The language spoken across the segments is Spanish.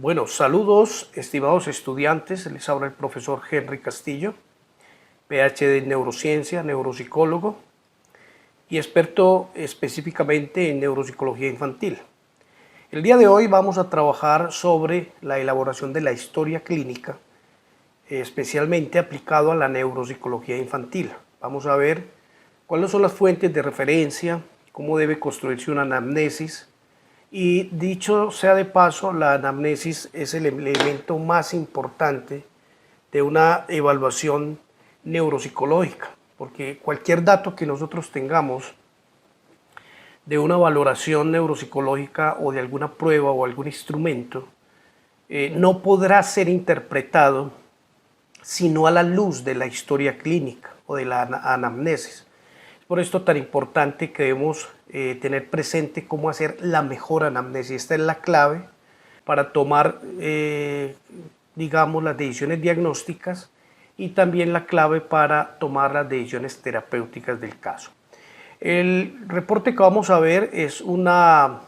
Bueno, saludos, estimados estudiantes. Les habla el profesor Henry Castillo, PhD en neurociencia, neuropsicólogo y experto específicamente en neuropsicología infantil. El día de hoy vamos a trabajar sobre la elaboración de la historia clínica, especialmente aplicado a la neuropsicología infantil. Vamos a ver cuáles son las fuentes de referencia, cómo debe construirse una anamnesis. Y dicho sea de paso, la anamnesis es el elemento más importante de una evaluación neuropsicológica, porque cualquier dato que nosotros tengamos de una valoración neuropsicológica o de alguna prueba o algún instrumento no podrá ser interpretado sino a la luz de la historia clínica o de la anamnesis. Por esto tan importante que debemos tener presente cómo hacer la mejor anamnesis. Esta es la clave para tomar, digamos, las decisiones diagnósticas y también la clave para tomar las decisiones terapéuticas del caso. El reporte que vamos a ver es una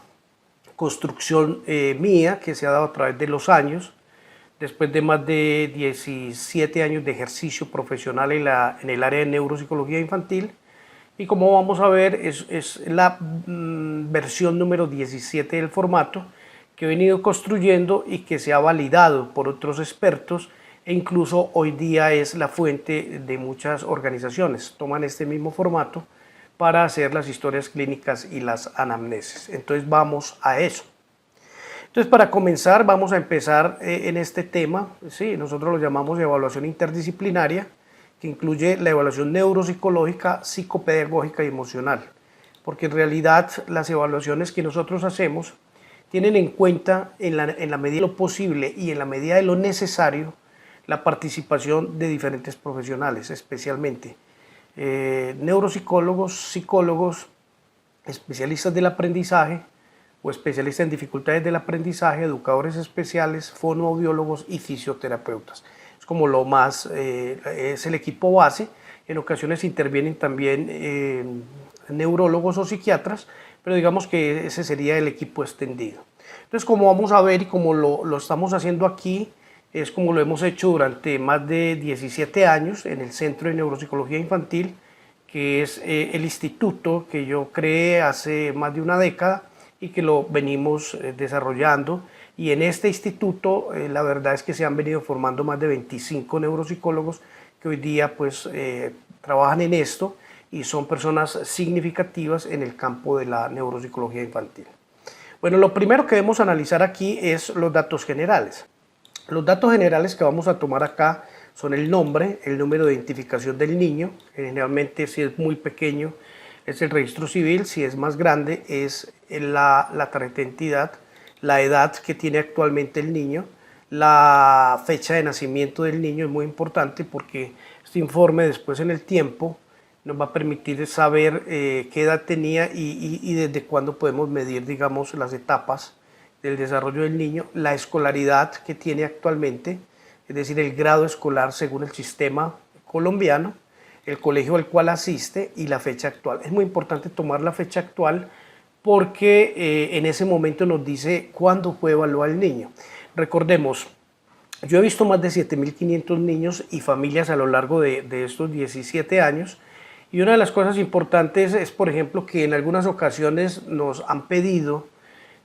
construcción mía que se ha dado a través de los años, después de más de 17 años de ejercicio profesional en el área de neuropsicología infantil. Y como vamos a ver, es la versión número 17 del formato que he venido construyendo y que se ha validado por otros expertos e incluso hoy día es la fuente de muchas organizaciones. Toman este mismo formato para hacer las historias clínicas y las anamnesis. Entonces vamos a eso. Entonces para comenzar vamos a empezar en este tema. Sí, nosotros lo llamamos evaluación interdisciplinaria, que incluye la evaluación neuropsicológica, psicopedagógica y emocional, porque en realidad las evaluaciones que nosotros hacemos tienen en cuenta en la medida de lo posible y en la medida de lo necesario la participación de diferentes profesionales, especialmente neuropsicólogos, psicólogos, especialistas del aprendizaje o especialistas en dificultades del aprendizaje, educadores especiales, fonoaudiólogos y fisioterapeutas. Es como lo más, es el equipo base. En ocasiones intervienen también neurólogos o psiquiatras, pero digamos que ese sería el equipo extendido. Entonces, como vamos a ver y como lo estamos haciendo aquí, es como lo hemos hecho durante más de 17 años en el Centro de Neuropsicología Infantil, que es el instituto que yo creé hace más de una década y que lo venimos desarrollando. Y en este instituto la verdad es que se han venido formando más de 25 neuropsicólogos que hoy día pues trabajan en esto y son personas significativas en el campo de la neuropsicología infantil. Bueno, lo primero que debemos analizar aquí es los datos generales. Los datos generales que vamos a tomar acá son el nombre, el número de identificación del niño, generalmente si es muy pequeño es el registro civil, si es más grande es la tarjeta de identidad, la edad que tiene actualmente el niño, la fecha de nacimiento del niño es muy importante porque este informe después en el tiempo nos va a permitir saber qué edad tenía y desde cuándo podemos medir, digamos, las etapas del desarrollo del niño, la escolaridad que tiene actualmente, es decir, el grado escolar según el sistema colombiano, el colegio al cual asiste y la fecha actual. Es muy importante tomar la fecha actual porque en ese momento nos dice cuándo fue evaluado el niño. Recordemos, yo he visto más de 7.500 niños y familias a lo largo de estos 17 años y una de las cosas importantes es, por ejemplo, que en algunas ocasiones nos han pedido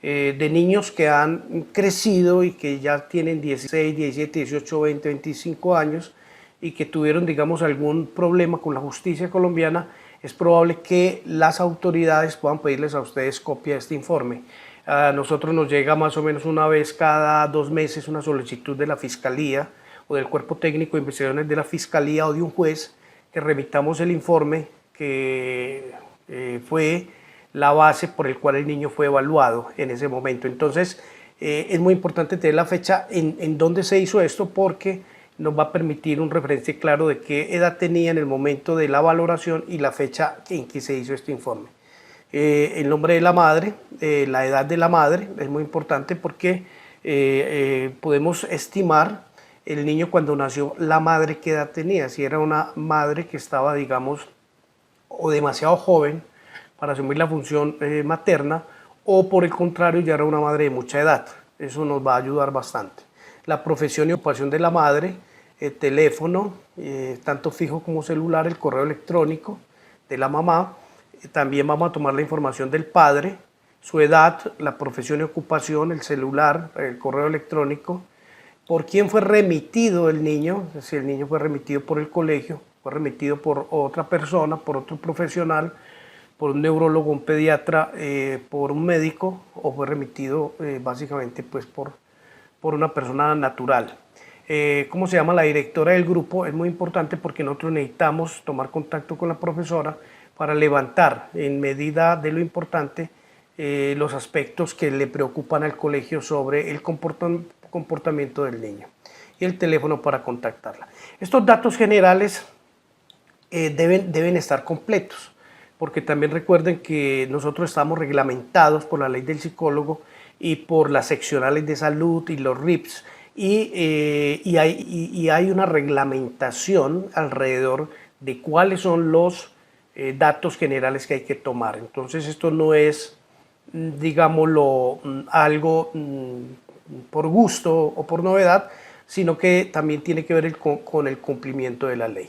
de niños que han crecido y que ya tienen 16, 17, 18, 20, 25 años y que tuvieron, digamos, algún problema con la justicia colombiana. Es probable que las autoridades puedan pedirles a ustedes copia de este informe. A nosotros nos llega más o menos una vez cada 2 meses una solicitud de la Fiscalía o del Cuerpo Técnico de Investigaciones de la Fiscalía o de un juez que remitamos el informe que fue la base por el cual el niño fue evaluado en ese momento. Entonces es muy importante tener la fecha en donde se hizo esto porque nos va a permitir un referente claro de qué edad tenía en el momento de la valoración y la fecha en que se hizo este informe. El nombre de la madre, la edad de la madre es muy importante porque podemos estimar el niño cuando nació, la madre qué edad tenía, si era una madre que estaba, digamos, o demasiado joven para asumir la función materna o por el contrario ya era una madre de mucha edad. Eso nos va a ayudar bastante. La profesión y ocupación de la madre, el teléfono, tanto fijo como celular, el correo electrónico de la mamá. También vamos a tomar la información del padre, su edad, la profesión y ocupación, el celular, el correo electrónico, por quién fue remitido el niño, si el niño fue remitido por el colegio, fue remitido por otra persona, por otro profesional, por un neurólogo, un pediatra, por un médico, o fue remitido básicamente pues por una persona natural. ¿Cómo se llama? La directora del grupo es muy importante porque nosotros necesitamos tomar contacto con la profesora para levantar en medida de lo importante los aspectos que le preocupan al colegio sobre el comportamiento del niño y el teléfono para contactarla. Estos datos generales deben estar completos, porque también recuerden que nosotros estamos reglamentados por la ley del psicólogo y por las seccionales de salud y los RIPS, y hay una reglamentación alrededor de cuáles son los datos generales que hay que tomar. Entonces esto no es, digámoslo, algo por gusto o por novedad, sino que también tiene que ver con el cumplimiento de la ley.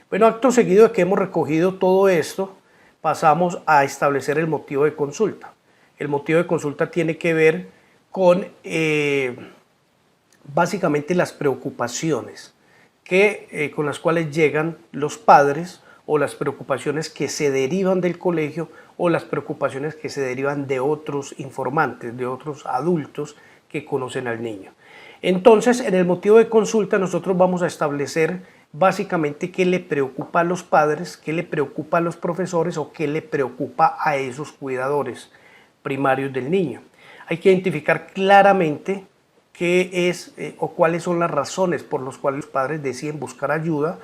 Bueno, acto seguido de que hemos recogido todo esto, pasamos a establecer el motivo de consulta. El motivo de consulta tiene que ver con básicamente las preocupaciones con las cuales llegan los padres, o las preocupaciones que se derivan del colegio, o las preocupaciones que se derivan de otros informantes, de otros adultos que conocen al niño. Entonces, en el motivo de consulta nosotros vamos a establecer básicamente qué le preocupa a los padres, qué le preocupa a los profesores o qué le preocupa a esos cuidadores primarios del niño. Hay que identificar claramente qué es o cuáles son las razones por las cuales los padres deciden buscar ayuda,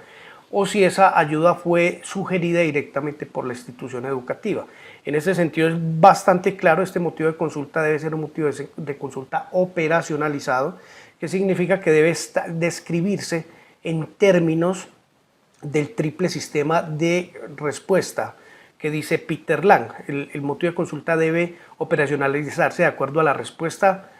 o si esa ayuda fue sugerida directamente por la institución educativa. En ese sentido es bastante claro, este motivo de consulta debe ser un motivo de consulta operacionalizado, que significa que debe describirse en términos del triple sistema de respuesta que dice Peter Lang. El motivo de consulta debe operacionalizarse de acuerdo a la respuesta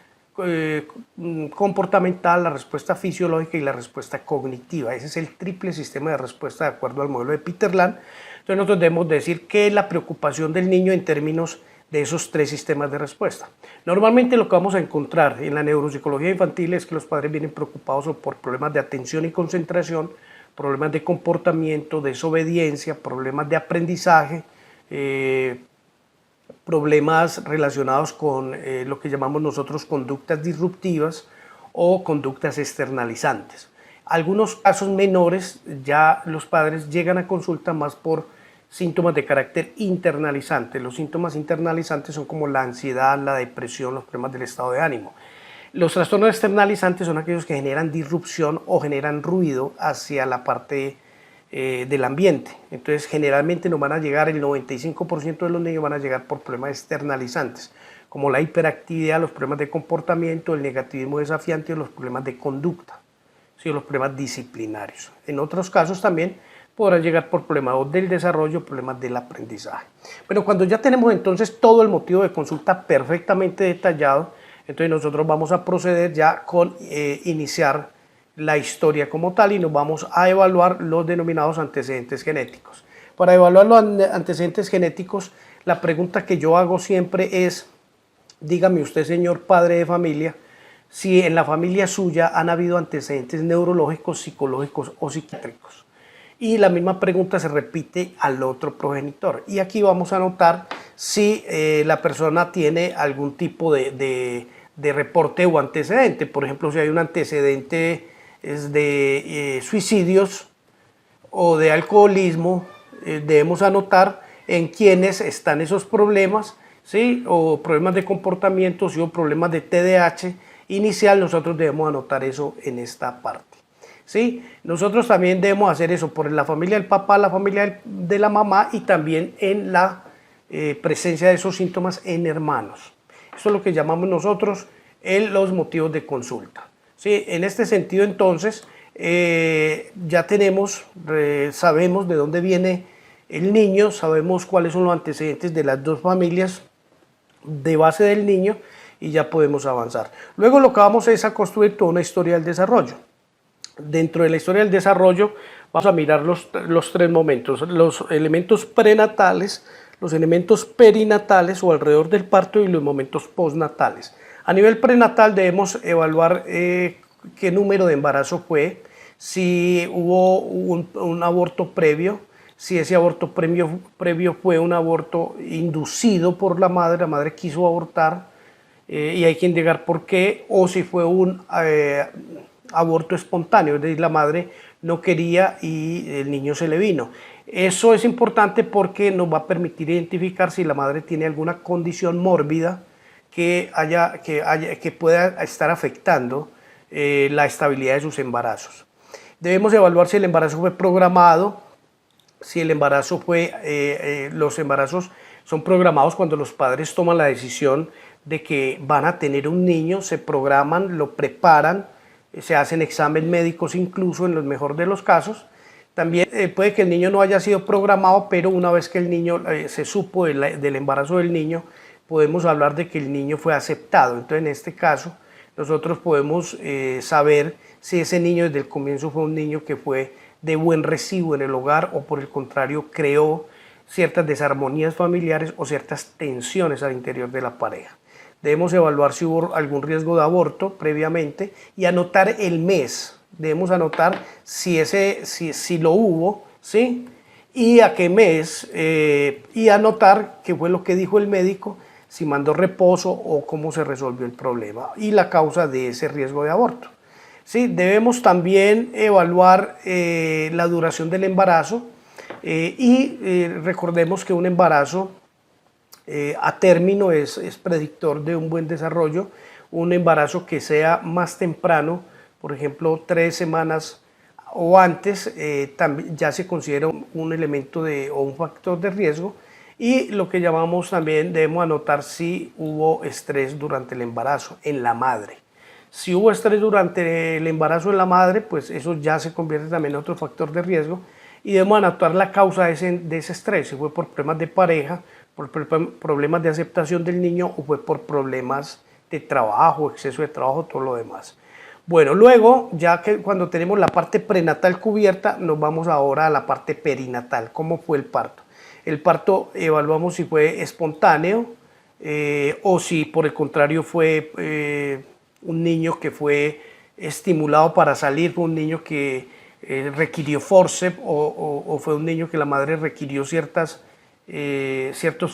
comportamental, la respuesta fisiológica y la respuesta cognitiva. Ese es el triple sistema de respuesta de acuerdo al modelo de Peter Lang. Entonces nosotros debemos decir qué es la preocupación del niño en términos de esos tres sistemas de respuesta. Normalmente lo que vamos a encontrar en la neuropsicología infantil es que los padres vienen preocupados por problemas de atención y concentración, problemas de comportamiento, desobediencia, problemas de aprendizaje, problemas relacionados con lo que llamamos nosotros conductas disruptivas o conductas externalizantes. Algunos casos menores ya los padres llegan a consulta más por síntomas de carácter internalizante. Los síntomas internalizantes son como la ansiedad, la depresión, los problemas del estado de ánimo. Los trastornos externalizantes son aquellos que generan disrupción o generan ruido hacia la parte del ambiente. Entonces generalmente nos van a llegar, el 95% de los niños van a llegar por problemas externalizantes, como la hiperactividad, los problemas de comportamiento, el negativismo desafiante o los problemas de conducta, ¿sí? Los problemas disciplinarios. En otros casos también podrán llegar por problemas del desarrollo, problemas del aprendizaje. Bueno, cuando ya tenemos entonces todo el motivo de consulta perfectamente detallado, entonces nosotros vamos a proceder ya con iniciar la historia como tal y nos vamos a evaluar los denominados antecedentes genéticos. Para evaluar los antecedentes genéticos, la pregunta que yo hago siempre es, dígame usted, señor padre de familia, si en la familia suya han habido antecedentes neurológicos, psicológicos o psiquiátricos. Y la misma pregunta se repite al otro progenitor. Y aquí vamos a notar si la persona tiene algún tipo de reporte o antecedente. Por ejemplo, si hay un antecedente de suicidios o de alcoholismo, debemos anotar en quiénes están esos problemas, ¿sí? O problemas de comportamiento, ¿sí? O problemas de TDAH inicial, nosotros debemos anotar eso en esta parte, ¿sí? Nosotros también debemos hacer eso por la familia del papá, la familia de la mamá y también en la presencia de esos síntomas en hermanos. Eso es lo que llamamos nosotros los motivos de consulta. Sí, en este sentido entonces ya sabemos de dónde viene el niño, sabemos cuáles son los antecedentes de las dos familias de base del niño y ya podemos avanzar. Luego lo que vamos es a construir toda una historia del desarrollo. Dentro de la historia del desarrollo vamos a mirar los tres momentos, los elementos prenatales, los elementos perinatales o alrededor del parto y los momentos postnatales. A nivel prenatal debemos evaluar qué número de embarazo fue, si hubo un aborto previo, si ese aborto previo fue un aborto inducido por la madre quiso abortar y hay que indicar por qué, o si fue un aborto espontáneo, es decir, la madre no quería y el niño se le vino. Eso es importante porque nos va a permitir identificar si la madre tiene alguna condición mórbida que pueda estar afectando la estabilidad de sus embarazos. Debemos evaluar si el embarazo fue programado, si el embarazo los embarazos son programados cuando los padres toman la decisión de que van a tener un niño, se programan, lo preparan, se hacen exámenes médicos incluso en los mejores de los casos. También puede que el niño no haya sido programado, pero una vez que el niño se supo del embarazo del niño, podemos hablar de que el niño fue aceptado. Entonces, en este caso, nosotros podemos saber si ese niño desde el comienzo fue un niño que fue de buen recibo en el hogar o por el contrario creó ciertas desarmonías familiares o ciertas tensiones al interior de la pareja. Debemos evaluar si hubo algún riesgo de aborto previamente y anotar el mes. Debemos anotar si lo hubo, ¿sí? Y a qué mes, y anotar qué fue lo que dijo el médico, si mandó reposo o cómo se resolvió el problema y la causa de ese riesgo de aborto. ¿Sí? Debemos también evaluar la duración del embarazo recordemos que un embarazo a término es predictor de un buen desarrollo. Un embarazo que sea más temprano, por ejemplo 3 semanas o antes, ya se considera un elemento o un factor de riesgo. Y lo que llamamos también, debemos anotar si hubo estrés durante el embarazo en la madre. Si hubo estrés durante el embarazo en la madre, pues eso ya se convierte también en otro factor de riesgo. Y debemos anotar la causa de ese estrés, si fue por problemas de pareja, por problemas de aceptación del niño o fue por problemas de trabajo, exceso de trabajo, todo lo demás. Bueno, luego, ya que cuando tenemos la parte prenatal cubierta, nos vamos ahora a la parte perinatal. ¿Cómo fue el parto? El parto evaluamos si fue espontáneo o si por el contrario fue un niño que fue estimulado para salir, fue un niño que requirió forceps o fue un niño que la madre requirió ciertos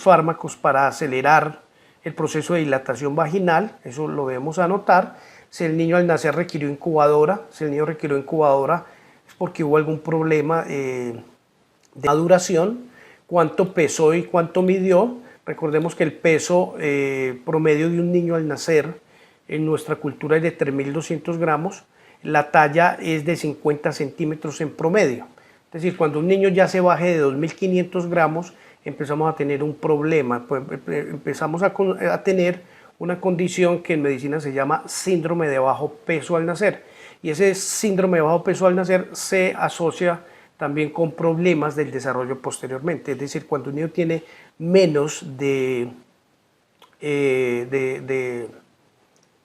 fármacos para acelerar el proceso de dilatación vaginal. Eso lo debemos anotar. Si el niño al nacer requirió incubadora, si el niño requirió incubadora es porque hubo algún problema de maduración. Cuánto pesó y cuánto midió. Recordemos que el peso promedio de un niño al nacer en nuestra cultura es de 3.200 gramos. La talla es de 50 centímetros en promedio. Es decir, cuando un niño ya se baje de 2.500 gramos, empezamos a tener un problema. Pues empezamos a tener una condición que en medicina se llama síndrome de bajo peso al nacer. Y ese síndrome de bajo peso al nacer se asocia también con problemas del desarrollo posteriormente. Es decir, cuando un niño tiene menos de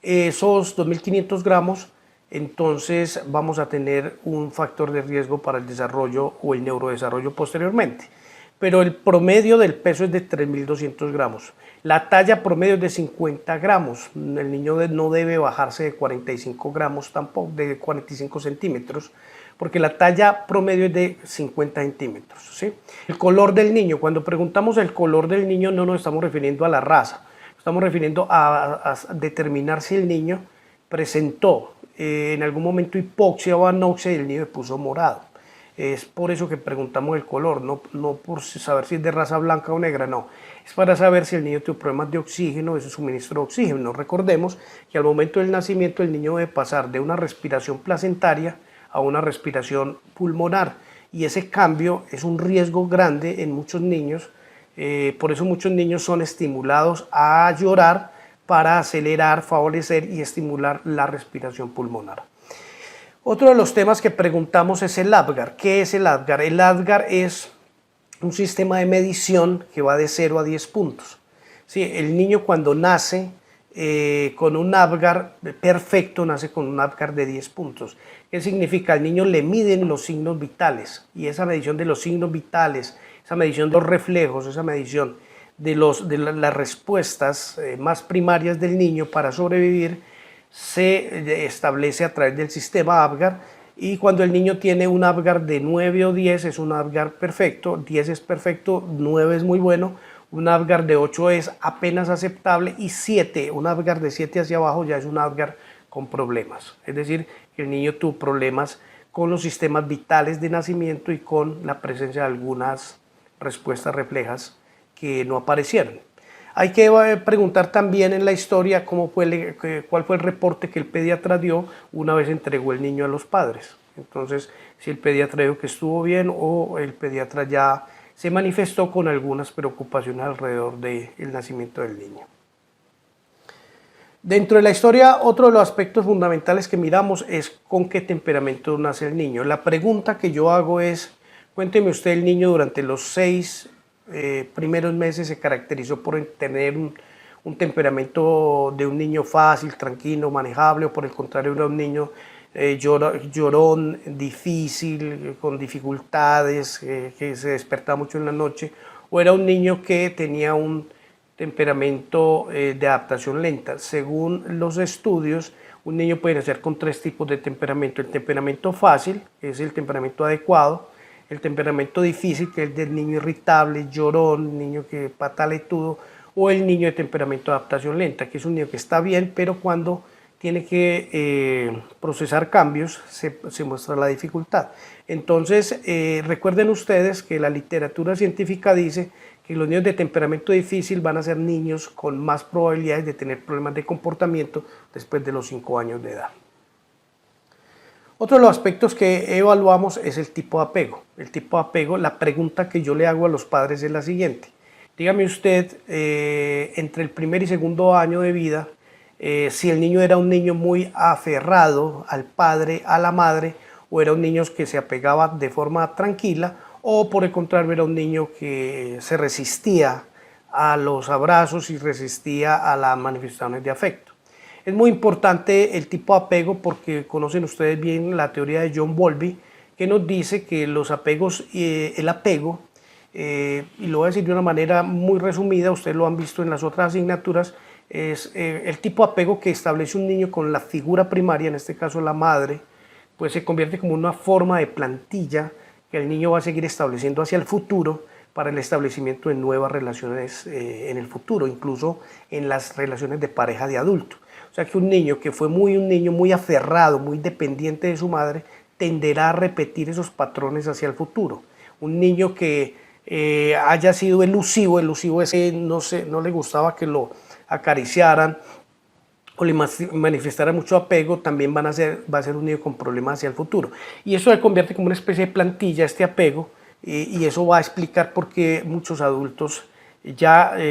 esos 2.500 gramos, entonces vamos a tener un factor de riesgo para el desarrollo o el neurodesarrollo posteriormente. Pero el promedio del peso es de 3.200 gramos. La talla promedio es de 50 gramos. El niño no debe bajarse de 45 gramos tampoco, de 45 centímetros, porque la talla promedio es de 50 centímetros. ¿Sí? El color del niño, cuando preguntamos el color del niño no nos estamos refiriendo a la raza, estamos refiriendo a determinar si el niño presentó en algún momento hipoxia o anoxia y el niño se puso morado. Es por eso que preguntamos el color, no por saber si es de raza blanca o negra, no. Es para saber si el niño tiene problemas de oxígeno, de su suministro de oxígeno. Recordemos que al momento del nacimiento el niño debe pasar de una respiración placentaria a una respiración pulmonar. Y ese cambio es un riesgo grande en muchos niños. Por eso muchos niños son estimulados a llorar para acelerar, favorecer y estimular la respiración pulmonar. Otro de los temas que preguntamos es el APGAR. ¿Qué es el APGAR? El APGAR es un sistema de medición que va de 0 a 10 puntos. Sí, el niño cuando nace con un Apgar perfecto, nace con un Apgar de 10 puntos. ¿Qué significa? Al niño le miden los signos vitales, y esa medición de los signos vitales, esa medición de los reflejos, esa medición de las respuestas más primarias del niño para sobrevivir, se establece a través del sistema Apgar. Y cuando el niño tiene un Apgar de 9 o 10 es un Apgar perfecto, 10 es perfecto, 9 es muy bueno, un Apgar de 8 es apenas aceptable, y 7, un Apgar de 7 hacia abajo ya es un Apgar con problemas. Es decir, que el niño tuvo problemas con los sistemas vitales de nacimiento y con la presencia de algunas respuestas reflejas que no aparecieron. Hay que preguntar también en la historia cuál fue el reporte que el pediatra dio una vez entregó el niño a los padres. Entonces, si el pediatra dijo que estuvo bien o el pediatra ya se manifestó con algunas preocupaciones alrededor del nacimiento del niño. Dentro de la historia, otro de los aspectos fundamentales que miramos es con qué temperamento nace el niño. La pregunta que yo hago es, cuénteme usted, el niño durante los 6 primeros meses se caracterizó por tener un temperamento de un niño fácil, tranquilo, manejable, o por el contrario era un niño llorón, difícil, con dificultades, que se despertaba mucho en la noche, o era un niño que tenía un temperamento de adaptación lenta. Según los estudios, un niño puede nacer con 3 tipos de temperamento: el temperamento fácil, que es el temperamento adecuado; el temperamento difícil, que es del niño irritable, llorón, niño que pataletudo; o el niño de temperamento de adaptación lenta, que es un niño que está bien, pero cuando tiene que procesar cambios se muestra la dificultad. Entonces, recuerden ustedes que la literatura científica dice que los niños de temperamento difícil van a ser niños con más probabilidades de tener problemas de comportamiento después de los 5 años de edad. Otro de los aspectos que evaluamos es el tipo de apego. El tipo de apego, la pregunta que yo le hago a los padres es la siguiente: dígame usted, entre el primer y segundo año de vida, si el niño era un niño muy aferrado al padre, a la madre, o era un niño que se apegaba de forma tranquila, o por el contrario era un niño que se resistía a los abrazos y resistía a las manifestaciones de afecto. Es muy importante el tipo de apego porque conocen ustedes bien la teoría de John Bowlby, que nos dice que los apegos, el apego, y lo voy a decir de una manera muy resumida, ustedes lo han visto en las otras asignaturas, es el tipo de apego que establece un niño con la figura primaria, en este caso la madre, pues se convierte como una forma de plantilla que el niño va a seguir estableciendo hacia el futuro para el establecimiento de nuevas relaciones en el futuro, incluso en las relaciones de pareja de adulto. O sea que un niño que fue un niño muy aferrado, muy dependiente de su madre, tenderá a repetir esos patrones hacia el futuro. Un niño que haya sido elusivo es que no le gustaba que lo acariciaran o le manifestara mucho apego, también va a ser un niño con problemas hacia el futuro. Y eso se convierte como una especie de plantilla, este apego, y eso va a explicar por qué muchos adultos,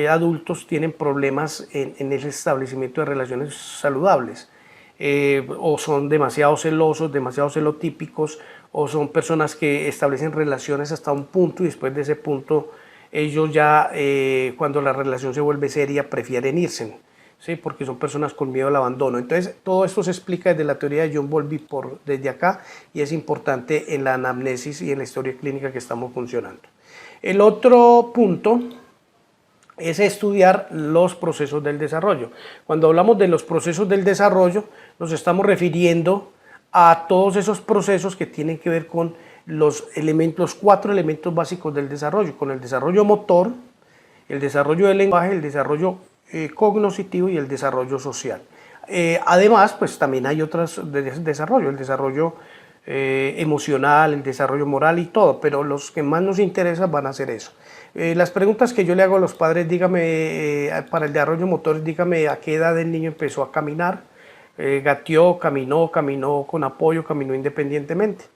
adultos, tienen problemas en el establecimiento de relaciones saludables. O son demasiado celosos, demasiado celotípicos, o son personas que establecen relaciones hasta un punto y después de ese punto ellos ya, cuando la relación se vuelve seria, prefieren irse, ¿sí? Porque son personas con miedo al abandono. Entonces, todo esto se explica desde la teoría de John Bowlby desde acá, y es importante en la anamnesis y en la historia clínica que estamos funcionando. El otro punto es estudiar los procesos del desarrollo. Cuando hablamos de los procesos del desarrollo, nos estamos refiriendo a todos esos procesos que tienen que ver con los 4 elementos básicos del desarrollo, con el desarrollo motor, el desarrollo del lenguaje, el desarrollo cognoscitivo y el desarrollo social. Además, pues también hay otros desarrollos, el desarrollo emocional, el desarrollo moral y todo, pero los que más nos interesan van a ser eso. Las preguntas que yo le hago a los padres, dígame, para el desarrollo motor, dígame a qué edad el niño empezó a caminar, gateó, caminó con apoyo, caminó independientemente.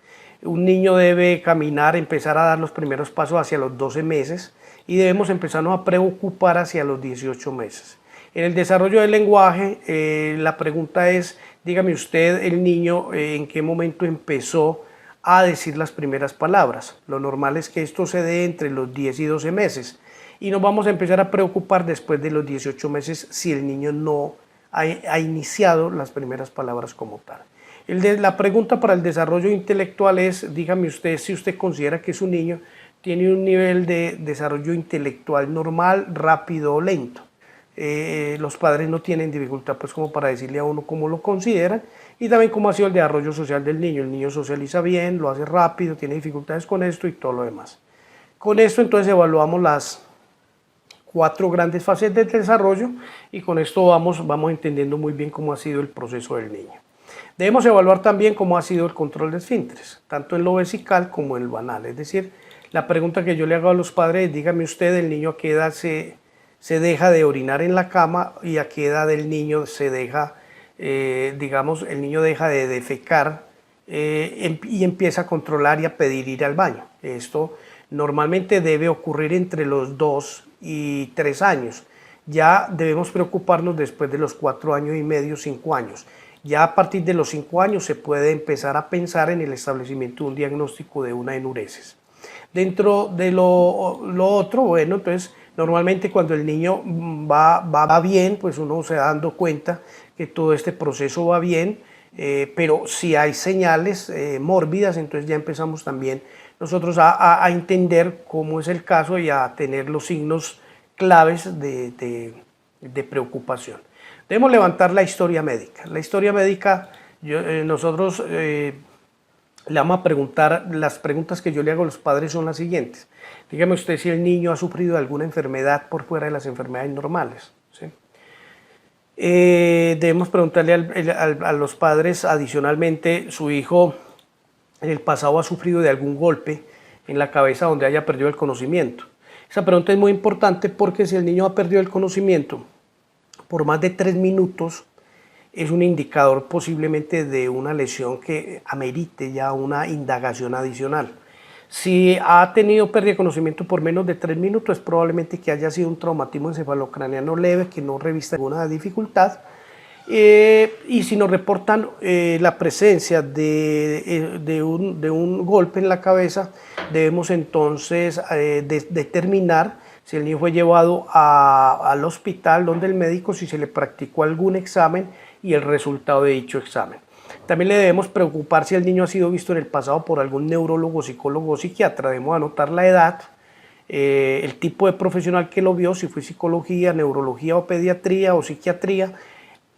Un niño debe caminar, empezar a dar los primeros pasos hacia los 12 meses y debemos empezarnos a preocupar hacia los 18 meses. En el desarrollo del lenguaje, la pregunta es, dígame usted, el niño en qué momento empezó a decir las primeras palabras. Lo normal es que esto se dé entre los 10 y 12 meses y nos vamos a empezar a preocupar después de los 18 meses si el niño no ha iniciado las primeras palabras como tal. La pregunta para el desarrollo intelectual es, dígame usted si usted considera que su niño tiene un nivel de desarrollo intelectual normal, rápido o lento. Los padres no tienen dificultad pues como para decirle a uno cómo lo consideran y también cómo ha sido el desarrollo social del niño. El niño socializa bien, lo hace rápido, tiene dificultades con esto y todo lo demás. Con esto entonces evaluamos las 4 grandes fases del desarrollo y con esto vamos entendiendo muy bien cómo ha sido el proceso del niño. Debemos evaluar también cómo ha sido el control de esfínteres, tanto en lo vesical como en lo anal. Es decir, la pregunta que yo le hago a los padres es, dígame usted, el niño a qué edad se deja de orinar en la cama y a qué edad el niño se deja, el niño deja de defecar y empieza a controlar y a pedir ir al baño. Esto normalmente debe ocurrir entre los 2 y 3 años. Ya debemos preocuparnos después de los 4 años y medio, 5 años. Ya a partir de los 5 años se puede empezar a pensar en el establecimiento de un diagnóstico de una enuresis. Dentro de lo otro, bueno, entonces normalmente cuando el niño va bien, pues uno se va dando cuenta que todo este proceso va bien, pero si hay señales mórbidas, entonces ya empezamos también nosotros a entender cómo es el caso y a tener los signos claves de preocupación. Debemos levantar la historia médica. La historia médica, nosotros le vamos a preguntar, las preguntas que yo le hago a los padres son las siguientes. Dígame usted si el niño ha sufrido alguna enfermedad por fuera de las enfermedades normales. ¿Sí? Debemos preguntarle a los padres adicionalmente, su hijo en el pasado ha sufrido de algún golpe en la cabeza donde haya perdido el conocimiento. Esa pregunta es muy importante porque si el niño ha perdido el conocimiento por más de 3 minutos, es un indicador posiblemente de una lesión que amerite ya una indagación adicional. Si ha tenido pérdida de conocimiento por menos de 3 minutos, es probablemente que haya sido un traumatismo encefalocraneano leve que no revista ninguna dificultad. Y si nos reportan la presencia de un golpe en la cabeza, debemos entonces determinar si el niño fue llevado al hospital donde el médico, si se le practicó algún examen y el resultado de dicho examen. También le debemos preocupar si el niño ha sido visto en el pasado por algún neurólogo, psicólogo o psiquiatra. Debemos anotar la edad, el tipo de profesional que lo vio, si fue psicología, neurología o pediatría o psiquiatría,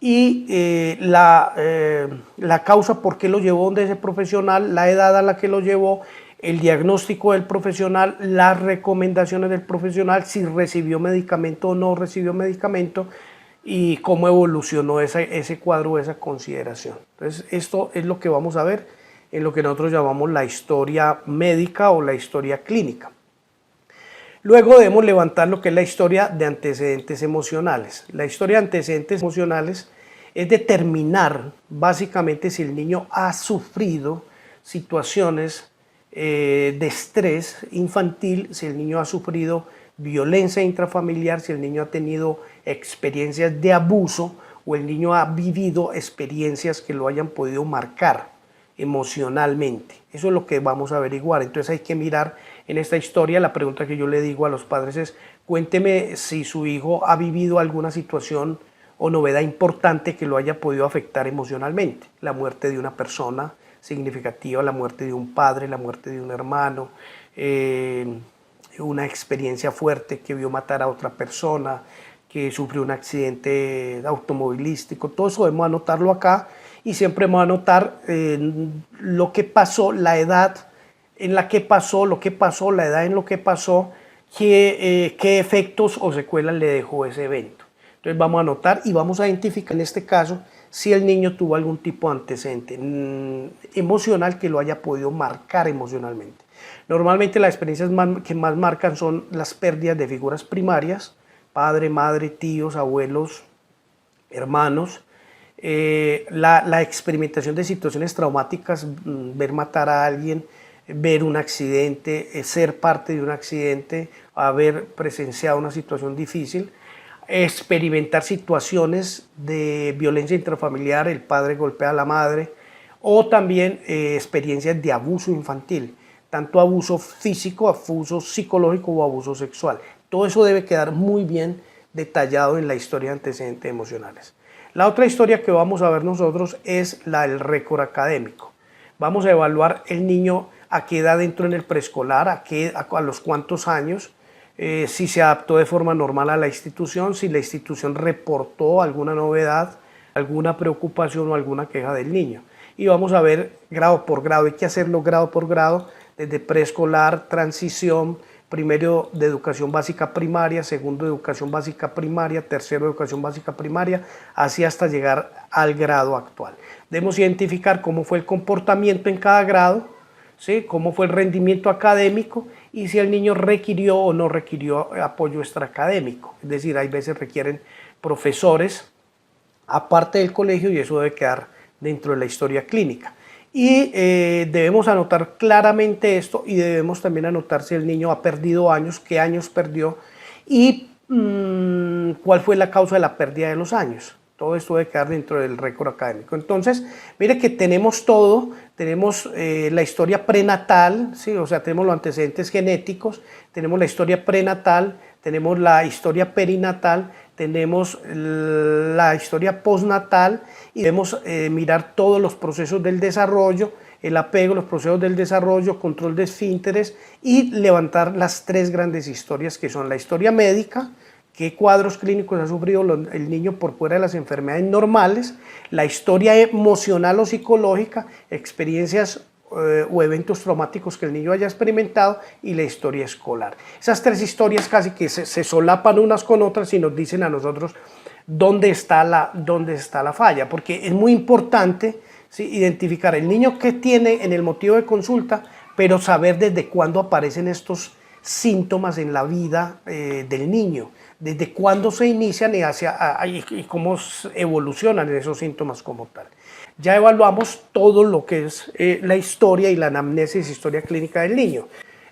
y la causa por qué lo llevó donde ese profesional, la edad a la que lo llevó, el diagnóstico del profesional, las recomendaciones del profesional, si recibió medicamento o no recibió medicamento y cómo evolucionó ese cuadro, esa consideración. Entonces, esto es lo que vamos a ver en lo que nosotros llamamos la historia médica o la historia clínica. Luego debemos levantar lo que es la historia de antecedentes emocionales. La historia de antecedentes emocionales es determinar básicamente si el niño ha sufrido situaciones de estrés infantil, si el niño ha sufrido violencia intrafamiliar, si el niño ha tenido experiencias de abuso o el niño ha vivido experiencias que lo hayan podido marcar emocionalmente. Eso es lo que vamos a averiguar. Entonces hay que mirar en esta historia. La pregunta que yo le digo a los padres es: cuénteme si su hijo ha vivido alguna situación o novedad importante que lo haya podido afectar emocionalmente. La muerte de una persona significativa, la muerte de un padre, la muerte de un hermano, una experiencia fuerte que vio matar a otra persona, que sufrió un accidente automovilístico. Todo eso debemos anotarlo acá y siempre vamos a anotar lo que pasó, la edad en la que pasó, lo que pasó, la edad en lo que pasó, qué efectos o secuelas le dejó ese evento. Entonces vamos a anotar y vamos a identificar en este caso si el niño tuvo algún tipo de antecedente emocional que lo haya podido marcar emocionalmente. Normalmente las experiencias que más marcan son las pérdidas de figuras primarias, padre, madre, tíos, abuelos, hermanos, la experimentación de situaciones traumáticas, ver matar a alguien, ver un accidente, ser parte de un accidente, haber presenciado una situación difícil, experimentar situaciones de violencia intrafamiliar, el padre golpea a la madre, o también experiencias de abuso infantil, tanto abuso físico, abuso psicológico o abuso sexual. Todo eso debe quedar muy bien detallado en la historia de antecedentes emocionales. La otra historia que vamos a ver nosotros es la del récord académico. Vamos a evaluar el niño a qué edad entró en el preescolar, a los cuántos años, si se adaptó de forma normal a la institución, si la institución reportó alguna novedad, alguna preocupación o alguna queja del niño. Y vamos a ver grado por grado, hay que hacerlo grado por grado, desde preescolar, transición, primero de educación básica primaria, segundo de educación básica primaria, tercero de educación básica primaria, así hasta llegar al grado actual. Debemos identificar cómo fue el comportamiento en cada grado, ¿sí? Cómo fue el rendimiento académico y si el niño requirió o no requirió apoyo extraacadémico. Es decir, hay veces requieren profesores aparte del colegio y eso debe quedar dentro de la historia clínica. Y debemos anotar claramente esto y debemos también anotar si el niño ha perdido años, qué años perdió y cuál fue la causa de la pérdida de los años. Todo esto debe quedar dentro del récord académico. Entonces, mire que tenemos todo, tenemos la historia prenatal, ¿sí? O sea, tenemos los antecedentes genéticos, tenemos la historia prenatal, tenemos la historia perinatal, tenemos la historia postnatal y debemos mirar todos los procesos del desarrollo, el apego, los procesos del desarrollo, control de esfínteres y levantar las tres grandes historias que son la historia médica, qué cuadros clínicos ha sufrido el niño por fuera de las enfermedades normales, la historia emocional o psicológica, experiencias o eventos traumáticos que el niño haya experimentado y la historia escolar. Esas tres historias casi que se solapan unas con otras y nos dicen a nosotros dónde está la falla, porque es muy importante, ¿sí?, identificar el niño que tiene en el motivo de consulta, pero saber desde cuándo aparecen estos síntomas en la vida del niño, desde cuándo se inician y cómo evolucionan esos síntomas como tal. Ya evaluamos todo lo que es la historia y la anamnesis, historia clínica del niño.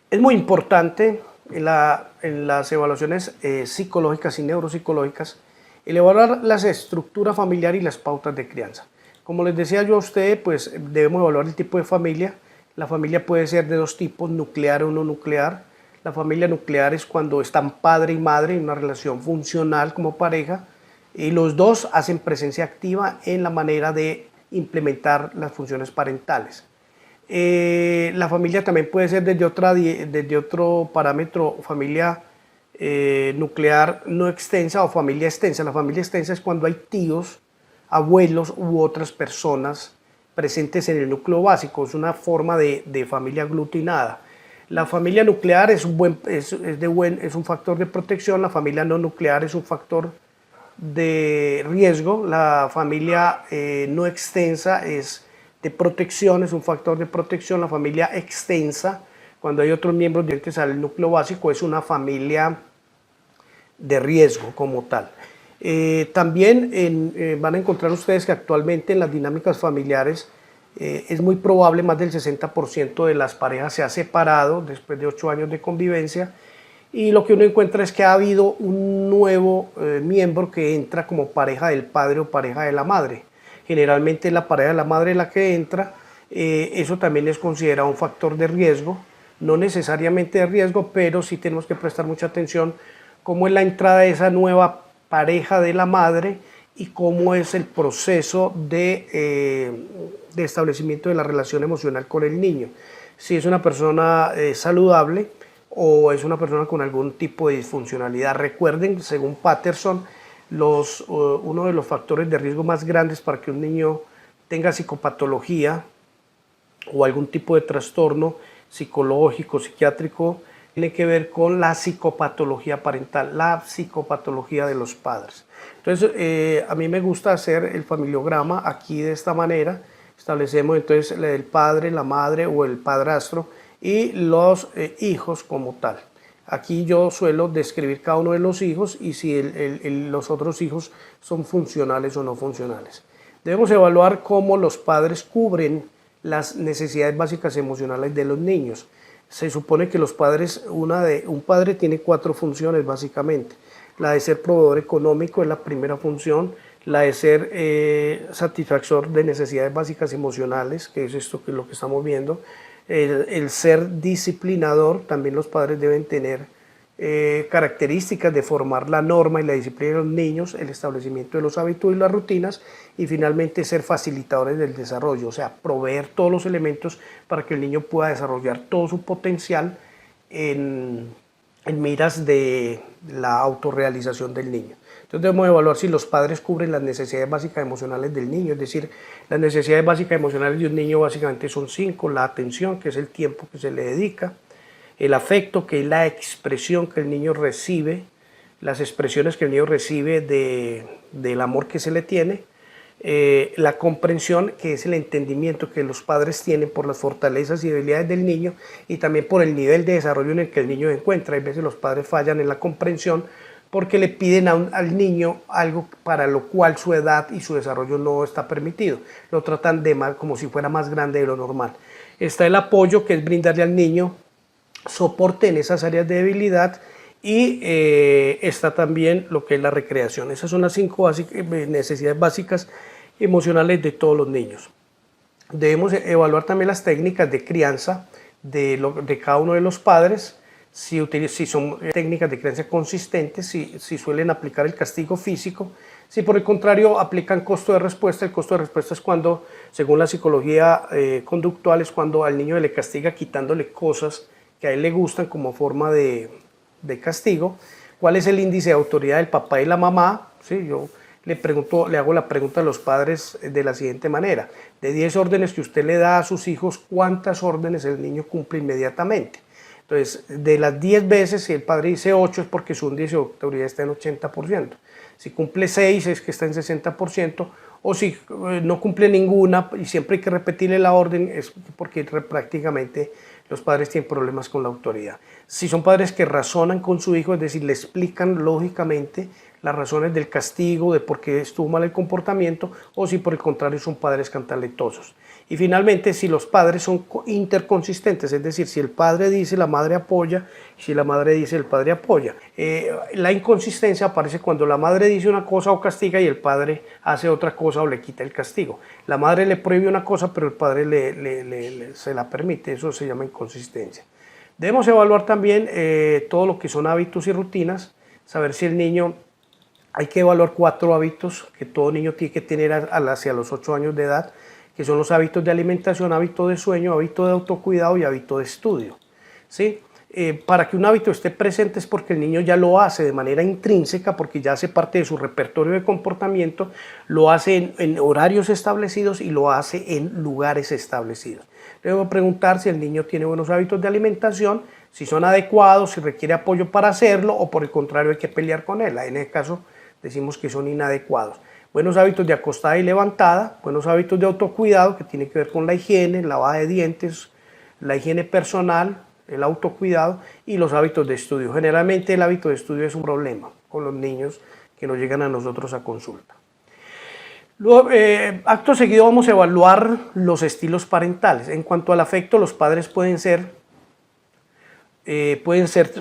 Es muy importante en las evaluaciones psicológicas y neuropsicológicas el evaluar la estructura familiar y las pautas de crianza. Como les decía yo a ustedes, pues debemos evaluar el tipo de familia. La familia puede ser de dos tipos, nuclear o no nuclear. La familia nuclear es cuando están padre y madre en una relación funcional como pareja y los dos hacen presencia activa en la manera de implementar las funciones parentales. La familia también puede ser desde otro parámetro, familia nuclear no extensa o familia extensa. La familia extensa es cuando hay tíos, abuelos u otras personas presentes en el núcleo básico. Es una forma de familia aglutinada. La familia nuclear es un factor de protección, la familia no nuclear es un factor de riesgo, la familia no extensa es de protección, es un factor de protección, la familia extensa, cuando hay otros miembros diferentes al núcleo básico, es una familia de riesgo como tal. También van a encontrar ustedes que actualmente en las dinámicas familiares es muy probable, más del 60% de las parejas se ha separado después de 8 años de convivencia y lo que uno encuentra es que ha habido un nuevo miembro que entra como pareja del padre o pareja de la madre. Generalmente es la pareja de la madre la que entra, eso también es considerado un factor de riesgo, no necesariamente de riesgo, pero sí tenemos que prestar mucha atención cómo es la entrada de esa nueva pareja de la madre y cómo es el proceso de establecimiento de la relación emocional con el niño. Si es una persona saludable o es una persona con algún tipo de disfuncionalidad. Recuerden, según Patterson, uno de los factores de riesgo más grandes para que un niño tenga psicopatología o algún tipo de trastorno psicológico, psiquiátrico, tiene que ver con la psicopatología parental, la psicopatología de los padres. Entonces, a mí me gusta hacer el familiograma aquí de esta manera. Establecemos entonces el padre, la madre o el padrastro y los hijos como tal. Aquí yo suelo describir cada uno de los hijos y si los otros hijos son funcionales o no funcionales. Debemos evaluar cómo los padres cubren las necesidades básicas emocionales de los niños. Se supone que los padres, un padre tiene 4 funciones básicamente. La de ser proveedor económico es la primera función, la de ser satisfactor de necesidades básicas emocionales, que es esto que es lo que estamos viendo. El ser disciplinador, también los padres deben tener características de formar la norma y la disciplina de los niños, el establecimiento de los hábitos y las rutinas, y finalmente ser facilitadores del desarrollo, o sea, proveer todos los elementos para que el niño pueda desarrollar todo su potencial en miras de la autorrealización del niño. Entonces debemos evaluar si los padres cubren las necesidades básicas emocionales del niño, es decir, las necesidades básicas emocionales de un niño básicamente son 5, la atención, que es el tiempo que se le dedica, el afecto, que es la expresión que el niño recibe, las expresiones que el niño recibe del amor que se le tiene, la comprensión, que es el entendimiento que los padres tienen por las fortalezas y debilidades del niño y también por el nivel de desarrollo en el que el niño se encuentra. Hay veces los padres fallan en la comprensión porque le piden al niño algo para lo cual su edad y su desarrollo no está permitido. Lo tratan como si fuera más grande de lo normal. Está el apoyo, que es brindarle al niño soporte en esas áreas de debilidad, y está también lo que es la recreación. Esas son las 5 necesidades básicas emocionales de todos los niños. Debemos evaluar también las técnicas de crianza de cada uno de los padres, si son técnicas de crianza consistentes, si suelen aplicar el castigo físico, si por el contrario aplican costo de respuesta. El costo de respuesta es cuando, según la psicología conductual, es cuando al niño le castiga quitándole cosas que a él le gustan como forma de castigo. ¿Cuál es el índice de autoridad del papá y la mamá? ¿Sí? Yo le hago la pregunta a los padres de la siguiente manera: de 10 órdenes que usted le da a sus hijos, ¿cuántas órdenes el niño cumple inmediatamente? Entonces, de las 10 veces, si el padre dice 8, es porque su índice de autoridad está en 80%. Si cumple 6, es que está en 60%. O si no cumple ninguna y siempre hay que repetirle la orden, es porque prácticamente los padres tienen problemas con la autoridad. Si son padres que razonan con su hijo, es decir, le explican lógicamente las razones del castigo, de por qué estuvo mal el comportamiento, o si por el contrario son padres cantaletosos. Y finalmente, si los padres son interconsistentes, es decir, si el padre dice, la madre apoya, si la madre dice, el padre apoya. La inconsistencia aparece cuando la madre dice una cosa o castiga y el padre hace otra cosa o le quita el castigo. La madre le prohíbe una cosa, pero el padre se la permite. Eso se llama inconsistencia. Debemos evaluar también todo lo que son hábitos y rutinas, saber si el niño... Hay que evaluar 4 hábitos que todo niño tiene que tener hacia los 8 años de edad, que son los hábitos de alimentación, hábito de sueño, hábito de autocuidado y hábito de estudio. ¿Sí? Para que un hábito esté presente es porque el niño ya lo hace de manera intrínseca, porque ya hace parte de su repertorio de comportamiento, lo hace en horarios establecidos y lo hace en lugares establecidos. Debo preguntar si el niño tiene buenos hábitos de alimentación, si son adecuados, si requiere apoyo para hacerlo o por el contrario hay que pelear con él. En ese caso decimos que son inadecuados. Buenos hábitos de acostada y levantada, buenos hábitos de autocuidado que tiene que ver con la higiene, lavada de dientes, la higiene personal, el autocuidado y los hábitos de estudio. Generalmente el hábito de estudio es un problema con los niños que nos llegan a nosotros a consulta. Luego, acto seguido vamos a evaluar los estilos parentales. En cuanto al afecto, los padres pueden ser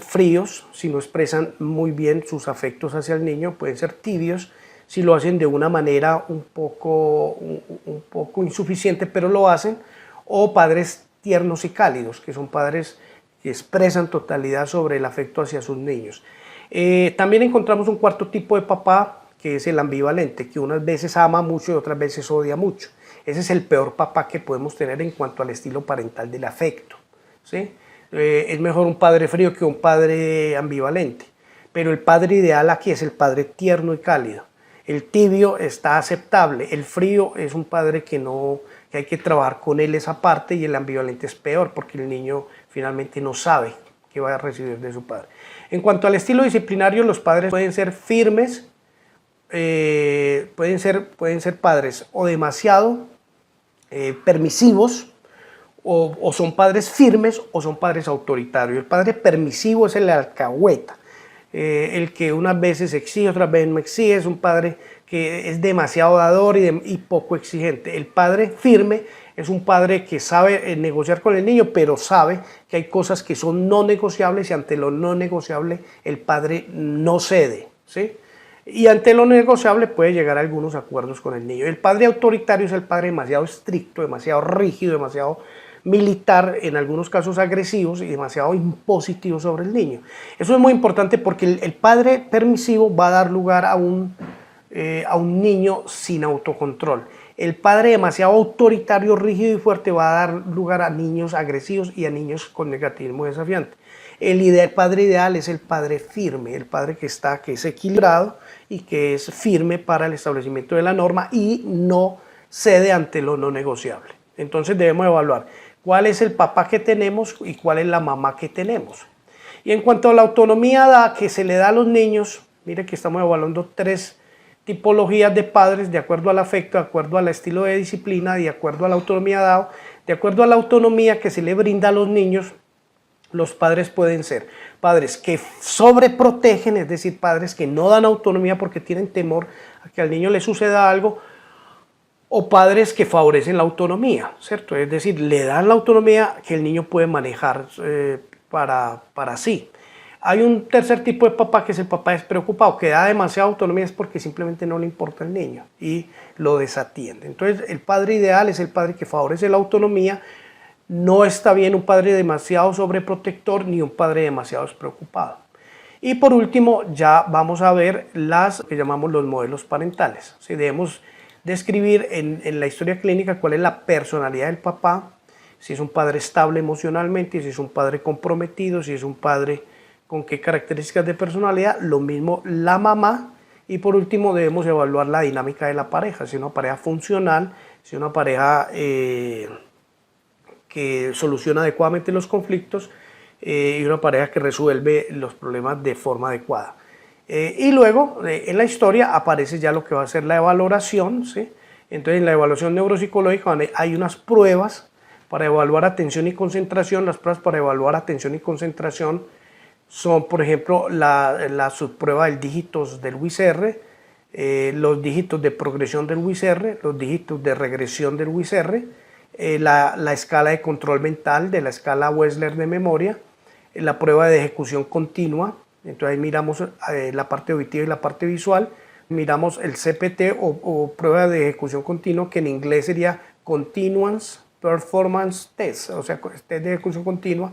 fríos si no expresan muy bien sus afectos hacia el niño, pueden ser tibios si lo hacen de una manera un poco insuficiente, pero lo hacen, o padres tiernos y cálidos, que son padres que expresan totalidad sobre el afecto hacia sus niños. También encontramos un cuarto tipo de papá, que es el ambivalente, que unas veces ama mucho y otras veces odia mucho. Ese es el peor papá que podemos tener en cuanto al estilo parental del afecto, ¿sí? Es mejor un padre frío que un padre ambivalente, pero el padre ideal aquí es el padre tierno y cálido. El tibio está aceptable, el frío es un padre que hay que trabajar con él esa parte, y el ambivalente es peor porque el niño finalmente no sabe qué va a recibir de su padre. En cuanto al estilo disciplinario, los padres pueden ser firmes, pueden ser padres o demasiado permisivos, o son padres firmes o son padres autoritarios. El padre permisivo es el alcahueta, el que unas veces exige, otras veces no exige, es un padre que es demasiado dador y poco exigente. El padre firme es un padre que sabe negociar con el niño, pero sabe que hay cosas que son no negociables y ante lo no negociable el padre no cede, ¿sí? Y ante lo negociable puede llegar a algunos acuerdos con el niño. El padre autoritario es el padre demasiado estricto, demasiado rígido, demasiado militar, en algunos casos agresivos y demasiado impositivos sobre el niño. Eso es muy importante porque el padre permisivo va a dar lugar a un niño sin autocontrol. El padre demasiado autoritario, rígido y fuerte va a dar lugar a niños agresivos y a niños con negativismo desafiante. El padre ideal es el padre firme, el padre que es equilibrado y que es firme para el establecimiento de la norma y no cede ante lo no negociable. Entonces debemos evaluar cuál es el papá que tenemos y cuál es la mamá que tenemos. Y en cuanto a la autonomía que se le da a los niños, mire que estamos evaluando 3 tipologías de padres de acuerdo al afecto, de acuerdo al estilo de disciplina, de acuerdo a la autonomía dado, de acuerdo a la autonomía que se le brinda a los niños. Los padres pueden ser padres que sobreprotegen, es decir, padres que no dan autonomía porque tienen temor a que al niño le suceda algo, o padres que favorecen la autonomía, ¿cierto? Es decir, le dan la autonomía que el niño puede manejar para sí. Hay un tercer tipo de papá que es el papá despreocupado, que da demasiada autonomía es porque simplemente no le importa el niño y lo desatiende. Entonces, el padre ideal es el padre que favorece la autonomía. No está bien un padre demasiado sobreprotector ni un padre demasiado despreocupado. Y por último, ya vamos a ver las que llamamos los modelos parentales. ¿Sí? Debemos describir en la historia clínica cuál es la personalidad del papá, si es un padre estable emocionalmente, si es un padre comprometido, si es un padre con qué características de personalidad, lo mismo la mamá. Y por último debemos evaluar la dinámica de la pareja, si es una pareja funcional, si es una pareja que soluciona adecuadamente los conflictos y una pareja que resuelve los problemas de forma adecuada. Y luego en la historia aparece ya lo que va a ser la valoración, ¿sí? Entonces en la evaluación neuropsicológica hay unas pruebas para evaluar atención y concentración. Las pruebas para evaluar atención y concentración son, por ejemplo, la subprueba de dígitos del WIS-R, los dígitos de progresión del WIS-R, los dígitos de regresión del WIS-R, la escala de control mental de la escala Wechsler de memoria, la prueba de ejecución continua. Entonces ahí miramos la parte auditiva y la parte visual, miramos el CPT o prueba de ejecución continua, que en inglés sería Continuous Performance Test, o sea, test de ejecución continua.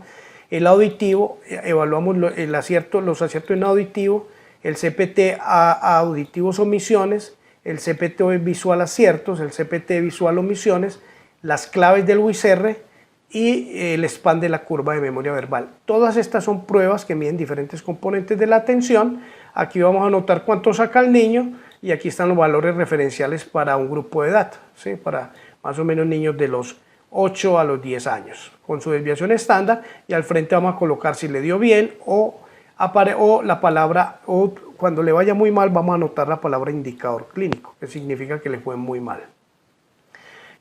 El auditivo, evaluamos los aciertos en auditivo, el CPT a auditivos omisiones, el CPT visual aciertos, el CPT visual omisiones, las claves del WIS-R y el span de la curva de memoria verbal. Todas estas son pruebas que miden diferentes componentes de la atención. Aquí vamos a notar cuánto saca el niño y aquí están los valores referenciales para un grupo de edad, ¿sí? Para más o menos niños de los 8 a los 10 años, con su desviación estándar, y al frente vamos a colocar si le dio bien o la palabra, o cuando le vaya muy mal vamos a anotar la palabra indicador clínico, que significa que le fue muy mal.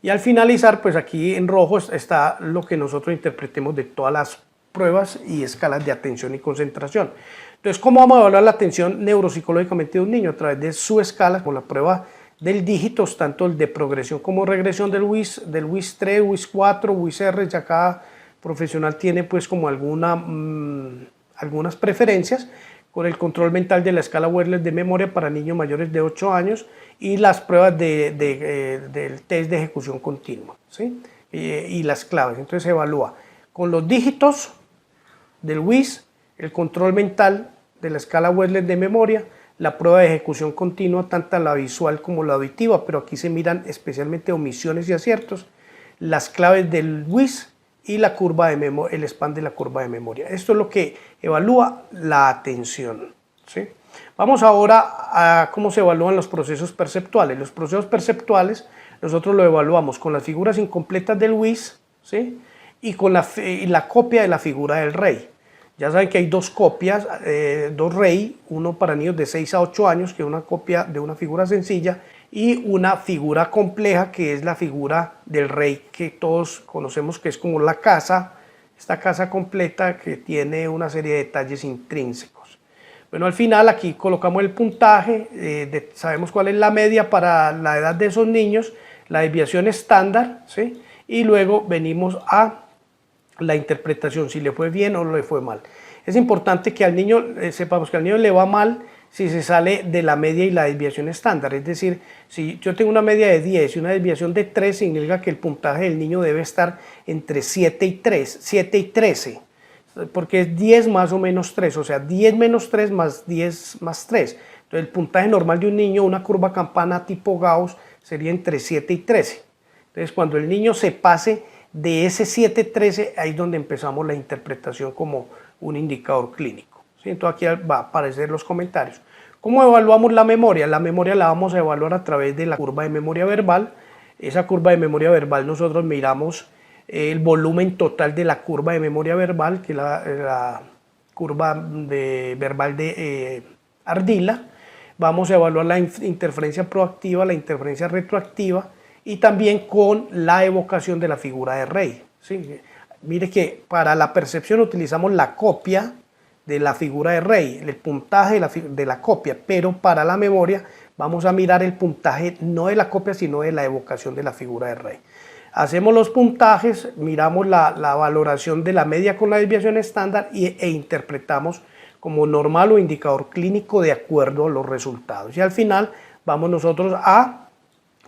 Y al finalizar, pues aquí en rojo está lo que nosotros interpretemos de todas las pruebas y escalas de atención y concentración. Entonces, ¿cómo vamos a evaluar la atención neuropsicológicamente de un niño? A través de su escala, con la prueba del dígitos, tanto el de progresión como regresión del WIS-3, WIS-4, WIS-R. Ya cada profesional tiene pues como algunas preferencias, con el control mental de la escala Wechsler de memoria para niños mayores de 8 años y las pruebas del test de ejecución continua, ¿sí? Y las claves. Entonces se evalúa con los dígitos del WIS, el control mental de la escala Wechsler de memoria, la prueba de ejecución continua, tanto la visual como la auditiva, pero aquí se miran especialmente omisiones y aciertos, las claves del WIS y la curva de memoria, el span de la curva de memoria. Esto es lo que evalúa la atención, ¿sí? Vamos ahora a cómo se evalúan los procesos perceptuales. Los procesos perceptuales nosotros lo evaluamos con las figuras incompletas del WIS, ¿sí? Y con la copia de la figura del rey. Ya saben que hay dos copias, dos rey, uno para niños de 6 a 8 años, que es una copia de una figura sencilla, y una figura compleja, que es la figura del rey, que todos conocemos que es como la casa, esta casa completa que tiene una serie de detalles intrínsecos. Bueno, al final aquí colocamos el puntaje, sabemos cuál es la media para la edad de esos niños, la desviación estándar, ¿sí? Y luego venimos a la interpretación, si le fue bien o le fue mal. Es importante que al niño sepamos que al niño le va mal si se sale de la media y la desviación estándar. Es decir, si yo tengo una media de 10 y una desviación de 3, significa que el puntaje del niño debe estar entre 7 y 13, porque es 10 más o menos 3, o sea, 10 menos 3 más 10 más 3. Entonces, el puntaje normal de un niño, una curva campana tipo Gauss, sería entre 7 y 13. Entonces, cuando el niño se pase de ese 7-13, ahí es donde empezamos la interpretación como un indicador clínico. ¿Sí? Entonces, aquí va a aparecer los comentarios. ¿Cómo evaluamos la memoria? La memoria la vamos a evaluar a través de la curva de memoria verbal. Esa curva de memoria verbal nosotros miramos el volumen total de la curva de memoria verbal, que es la curva verbal de Ardila. Vamos a evaluar la interferencia proactiva, la interferencia retroactiva y también con la evocación de la figura de Rey. ¿Sí? Mire que para la percepción utilizamos la copia de la figura de Rey, el puntaje de la copia, pero para la memoria vamos a mirar el puntaje no de la copia, sino de la evocación de la figura de Rey. Hacemos los puntajes, miramos la valoración de la media con la desviación estándar e interpretamos como normal o indicador clínico de acuerdo a los resultados. Y al final vamos nosotros a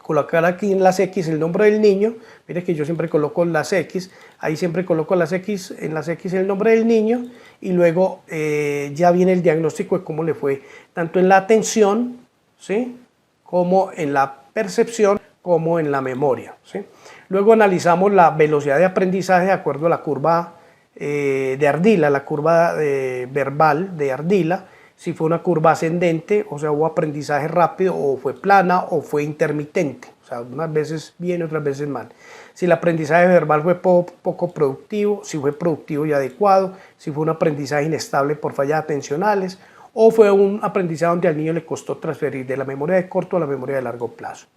colocar aquí en las X el nombre del niño. Mire que yo siempre coloco las X, ahí siempre coloco las X, en las X el nombre del niño y luego ya viene el diagnóstico de cómo le fue, tanto en la atención, ¿sí?, como en la percepción, como en la memoria, ¿sí? Luego analizamos la velocidad de aprendizaje de acuerdo a la curva de Ardila, la curva verbal de Ardila, si fue una curva ascendente, o sea, hubo aprendizaje rápido, o fue plana, o fue intermitente, o sea, unas veces bien, otras veces mal. Si el aprendizaje verbal fue poco productivo, si fue productivo y adecuado, si fue un aprendizaje inestable por fallas atencionales, o fue un aprendizaje donde al niño le costó transferir de la memoria de corto a la memoria de largo plazo.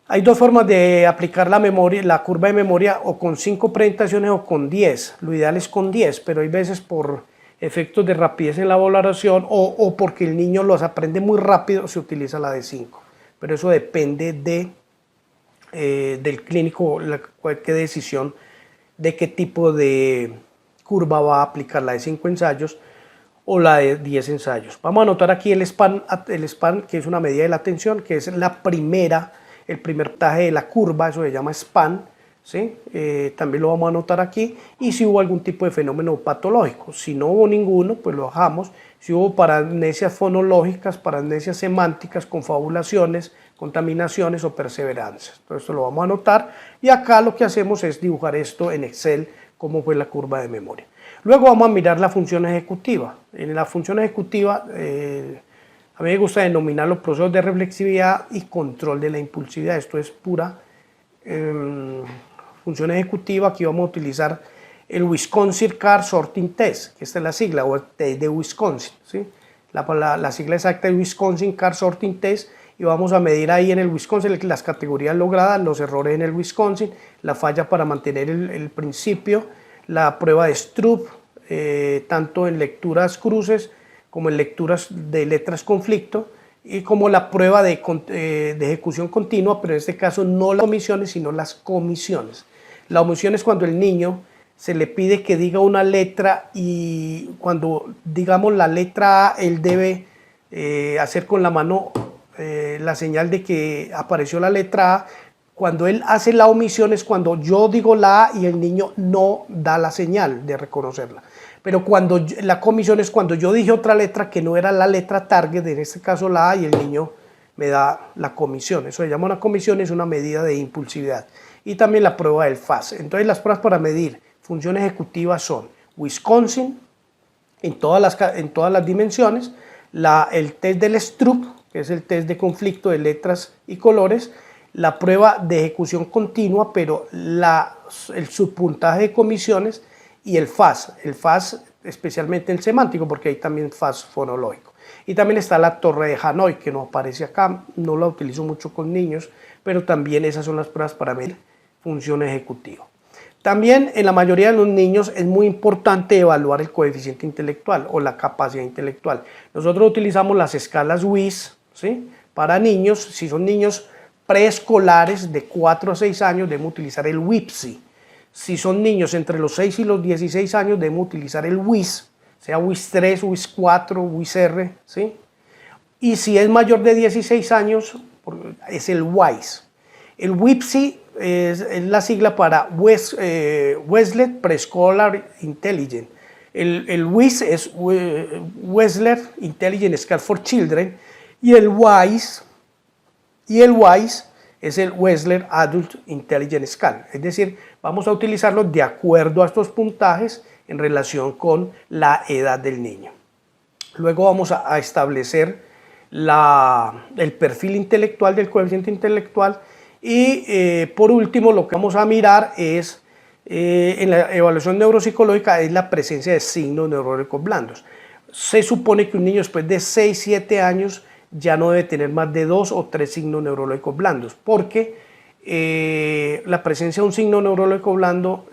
Hay dos formas de aplicar la memoria, la curva de memoria, o con 5 presentaciones o con 10. Lo ideal es con 10, pero hay veces por efectos de rapidez en la valoración o porque el niño los aprende muy rápido, se utiliza la de 5. Pero eso depende del clínico, qué decisión, de qué tipo de curva va a aplicar, la de 5 ensayos o la de 10 ensayos. Vamos a anotar aquí el SPAN, que es una medida de la atención, que es el primer puntaje de la curva, eso se llama SPAN, ¿sí? También lo vamos a anotar aquí, y si hubo algún tipo de fenómeno patológico. Si no hubo ninguno, pues lo dejamos. Si hubo paramnesias fonológicas, paramnesias semánticas, confabulaciones, contaminaciones o perseverancias. Todo esto lo vamos a anotar, y acá lo que hacemos es dibujar esto en Excel, cómo fue la curva de memoria. Luego vamos a mirar la función ejecutiva. En la función ejecutiva, a mí me gusta denominar los procesos de reflexividad y control de la impulsividad. Esto es pura función ejecutiva. Aquí vamos a utilizar el Wisconsin Car Sorting Test, que esta es la sigla, o el test de Wisconsin, ¿sí? La sigla exacta es Wisconsin Car Sorting Test, y vamos a medir ahí en el Wisconsin las categorías logradas, los errores en el Wisconsin, la falla para mantener el principio, la prueba de Stroop, tanto en lecturas cruces como en lecturas de letras conflicto, y como la prueba de ejecución continua, pero en este caso no las omisiones, sino las comisiones. La omisión es cuando el niño se le pide que diga una letra, y cuando digamos la letra A, él debe hacer con la mano la señal de que apareció la letra A. Cuando él hace la omisión es cuando yo digo la A y el niño no da la señal de reconocerla. Pero cuando la comisión es cuando yo dije otra letra que no era la letra target, en este caso la A, y el niño me da la comisión. Eso se llama una comisión, es una medida de impulsividad. Y también la prueba del FAS. Entonces las pruebas para medir función ejecutiva son Wisconsin en todas las dimensiones, el test del Stroop, que es el test de conflicto de letras y colores, la prueba de ejecución continua, pero el subpuntaje de comisiones, y el FAS especialmente el semántico, porque hay también FAS fonológico. Y también está la torre de Hanoi, que no aparece acá, no la utilizo mucho con niños, pero también esas son las pruebas para medir función ejecutiva. También en la mayoría de los niños es muy importante evaluar el coeficiente intelectual o la capacidad intelectual. Nosotros utilizamos las escalas WIS, ¿sí?, para niños. Si son niños preescolares de 4 a 6 años, debemos utilizar el WIPSI. Si son niños entre los 6 y los 16 años, debemos utilizar el WIS, sea WIS 3, WIS 4, WIS R, ¿sí? Y si es mayor de 16 años, es el WISE. El WIPSI es la sigla para Wesleyan Preschooler Intelligence. El WIS es Wesleyan Intelligence Scale for Children y el WISE es el Wesleyan Adult Intelligence Scale. Es decir, vamos a utilizarlo de acuerdo a estos puntajes en relación con la edad del niño. Luego vamos a establecer el perfil intelectual del coeficiente intelectual y por último lo que vamos a mirar es en la evaluación neuropsicológica es la presencia de signos neurológicos blandos. Se supone que un niño después de 6-7 años ya no debe tener más de 2 o 3 signos neurológicos blandos, porque la presencia de un signo neurológico blando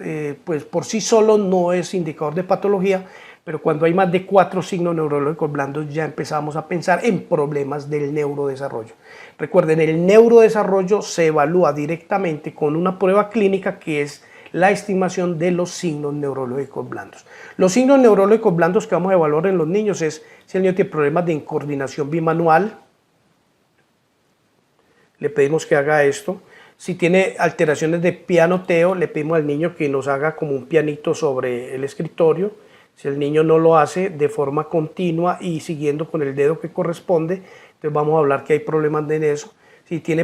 pues por sí solo no es indicador de patología, pero cuando hay más de 4 signos neurológicos blandos ya empezamos a pensar en problemas del neurodesarrollo. Recuerden, el neurodesarrollo se evalúa directamente con una prueba clínica que es la estimación de los signos neurológicos blandos. Los signos neurológicos blandos que vamos a evaluar en los niños es si el niño tiene problemas de incoordinación bimanual, le pedimos que haga esto. Si tiene alteraciones de pianoteo, le pedimos al niño que nos haga como un pianito sobre el escritorio. Si el niño no lo hace de forma continua y siguiendo con el dedo que corresponde, entonces vamos a hablar que hay problemas en eso. Si tiene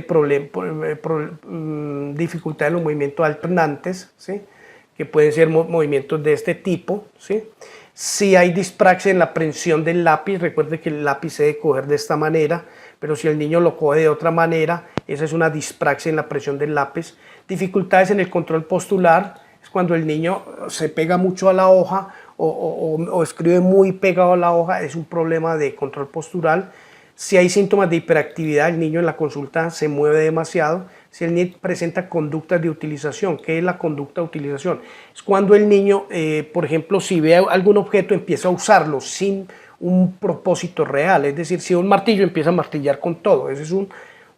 dificultad en los movimientos alternantes, ¿sí? Que pueden ser movimientos de este tipo, ¿sí? Si hay dispraxia en la prensión del lápiz, recuerde que el lápiz se debe coger de esta manera, pero si el niño lo coge de otra manera, esa es una dispraxia en la presión del lápiz. Dificultades en el control postular, es cuando el niño se pega mucho a la hoja o escribe muy pegado a la hoja, es un problema de control postural. Si hay síntomas de hiperactividad, el niño en la consulta se mueve demasiado. Si el niño presenta conductas de utilización, ¿qué es la conducta de utilización? Es cuando el niño, por ejemplo, si ve algún objeto, empieza a usarlo sin un propósito real. Es decir, si ve un martillo, empieza a martillar con todo. Esa es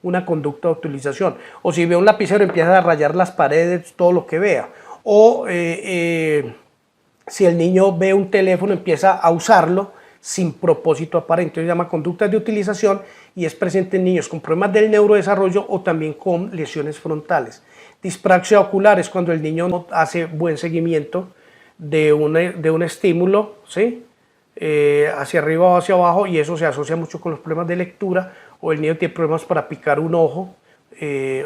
una conducta de utilización. O si ve un lapicero, empieza a rayar las paredes, todo lo que vea. O si el niño ve un teléfono, empieza a usarlo sin propósito aparente. Se llama conductas de utilización y es presente en niños con problemas del neurodesarrollo o también con lesiones frontales. Dispraxia ocular es cuando el niño no hace buen seguimiento de un estímulo, ¿sí? Hacia arriba o hacia abajo, y eso se asocia mucho con los problemas de lectura, o el niño tiene problemas para picar un ojo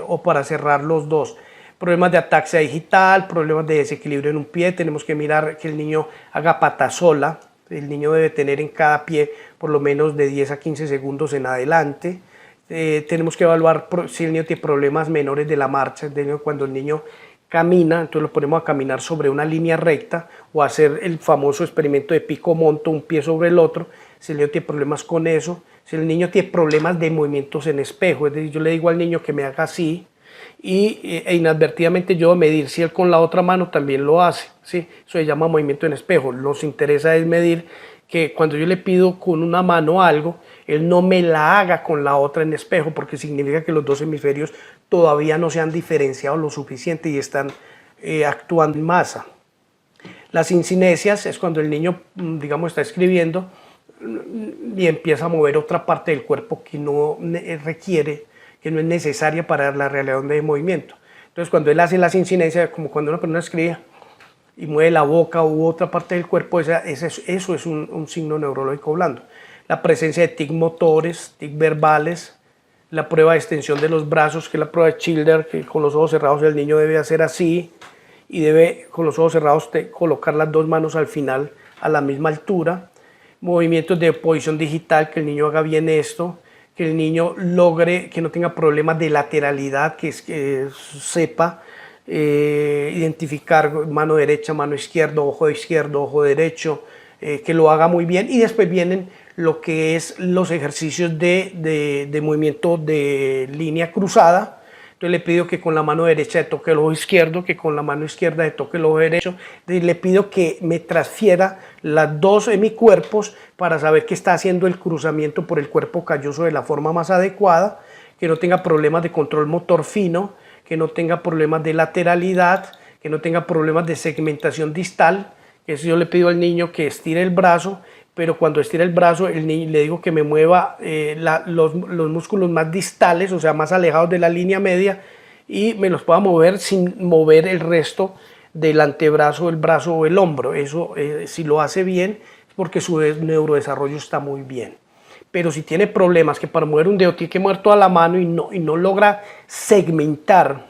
o para cerrar los dos. Problemas de ataxia digital, problemas de desequilibrio en un pie, tenemos que mirar que el niño haga pata sola. El niño debe tener en cada pie por lo menos de 10 a 15 segundos en adelante. Tenemos que evaluar si el niño tiene problemas menores de la marcha. Cuando el niño camina, entonces lo ponemos a caminar sobre una línea recta o hacer el famoso experimento de pico-monto, un pie sobre el otro. Si el niño tiene problemas con eso, si el niño tiene problemas de movimientos en espejo, es decir, yo le digo al niño que me haga así, e inadvertidamente yo medir si él con la otra mano también lo hace, ¿sí? Eso se llama movimiento en espejo. Nos interesa es medir que cuando yo le pido con una mano algo, él no me la haga con la otra en espejo, porque significa que los dos hemisferios todavía no se han diferenciado lo suficiente y están actuando en masa. Las cincinesias es cuando el niño, digamos, está escribiendo y empieza a mover otra parte del cuerpo que no requiere, que no es necesaria para la realización de movimiento. Entonces, cuando él hace la sincinesia, como cuando una persona escribe y mueve la boca u otra parte del cuerpo, eso es un signo neurológico blando. La presencia de tic motores, tic verbales, la prueba de extensión de los brazos, que es la prueba de Childers, que con los ojos cerrados el niño debe hacer así y debe con los ojos cerrados colocar las dos manos al final a la misma altura. Movimientos de posición digital, que el niño haga bien esto, que el niño logre que no tenga problemas de lateralidad, que sepa identificar mano derecha, mano izquierda, ojo derecho, que lo haga muy bien. Y después vienen lo que es los ejercicios de movimiento de línea cruzada. Entonces le pido que con la mano derecha le toque el ojo izquierdo, que con la mano izquierda le toque el ojo derecho. Entonces le pido que me transfiera las dos hemicuerpos para saber que está haciendo el cruzamiento por el cuerpo calloso de la forma más adecuada, que no tenga problemas de control motor fino, que no tenga problemas de lateralidad, que no tenga problemas de segmentación distal. Que si yo le pido al niño que estire el brazo, pero cuando estira el brazo, el niño, le digo que me mueva los músculos más distales, o sea, más alejados de la línea media, y me los pueda mover sin mover el resto del antebrazo, el brazo o el hombro. Eso, si lo hace bien, es porque su neurodesarrollo está muy bien. Pero si tiene problemas, que para mover un dedo tiene que mover toda la mano y no logra segmentar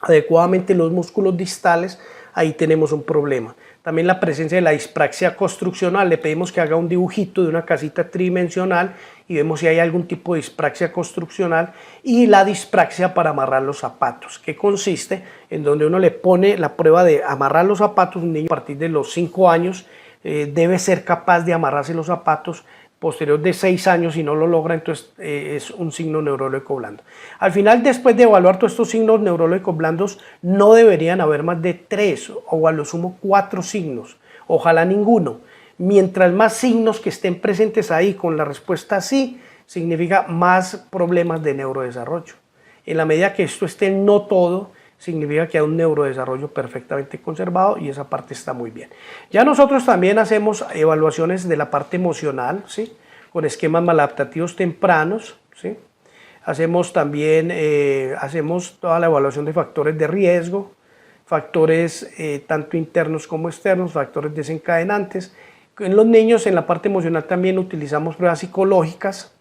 adecuadamente los músculos distales, ahí tenemos un problema. También la presencia de la dispraxia construccional, le pedimos que haga un dibujito de una casita tridimensional y vemos si hay algún tipo de dispraxia construccional, y la dispraxia para amarrar los zapatos, que consiste en donde uno le pone la prueba de amarrar los zapatos. Un niño a partir de los 5 años debe ser capaz de amarrarse los zapatos. Posterior de 6 años, si no lo logra, entonces es un signo neurológico blando. Al final, después de evaluar todos estos signos neurológicos blandos, no deberían haber más de 3 o a lo sumo 4 signos, ojalá ninguno. Mientras más signos que estén presentes ahí con la respuesta sí, significa más problemas de neurodesarrollo. En la medida que esto esté en no todo, significa que hay un neurodesarrollo perfectamente conservado y esa parte está muy bien. Ya nosotros también hacemos evaluaciones de la parte emocional, ¿sí? Con esquemas maladaptativos tempranos, ¿sí? Hacemos también hacemos toda la evaluación de factores de riesgo, factores tanto internos como externos, factores desencadenantes. En los niños, en la parte emocional, también utilizamos pruebas psicológicas.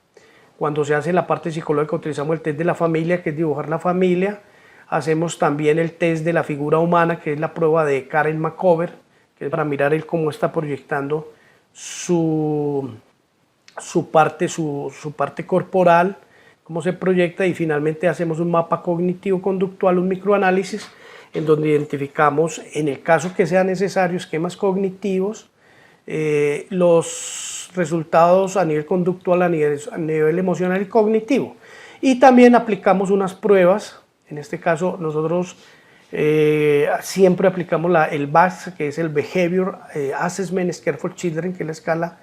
Cuando se hace la parte psicológica, utilizamos el test de la familia, que es dibujar la familia. Hacemos también el test de la figura humana, que es la prueba de Karen McCover, que es para mirar él cómo está proyectando su parte corporal, cómo se proyecta. Y finalmente hacemos un mapa cognitivo-conductual, un microanálisis, en donde identificamos, en el caso que sea necesario, esquemas cognitivos, los resultados a nivel conductual, a nivel emocional y cognitivo. Y también aplicamos unas pruebas. En este caso, nosotros siempre aplicamos el BACS, que es el Behavior Assessment Scale for Children, que es la escala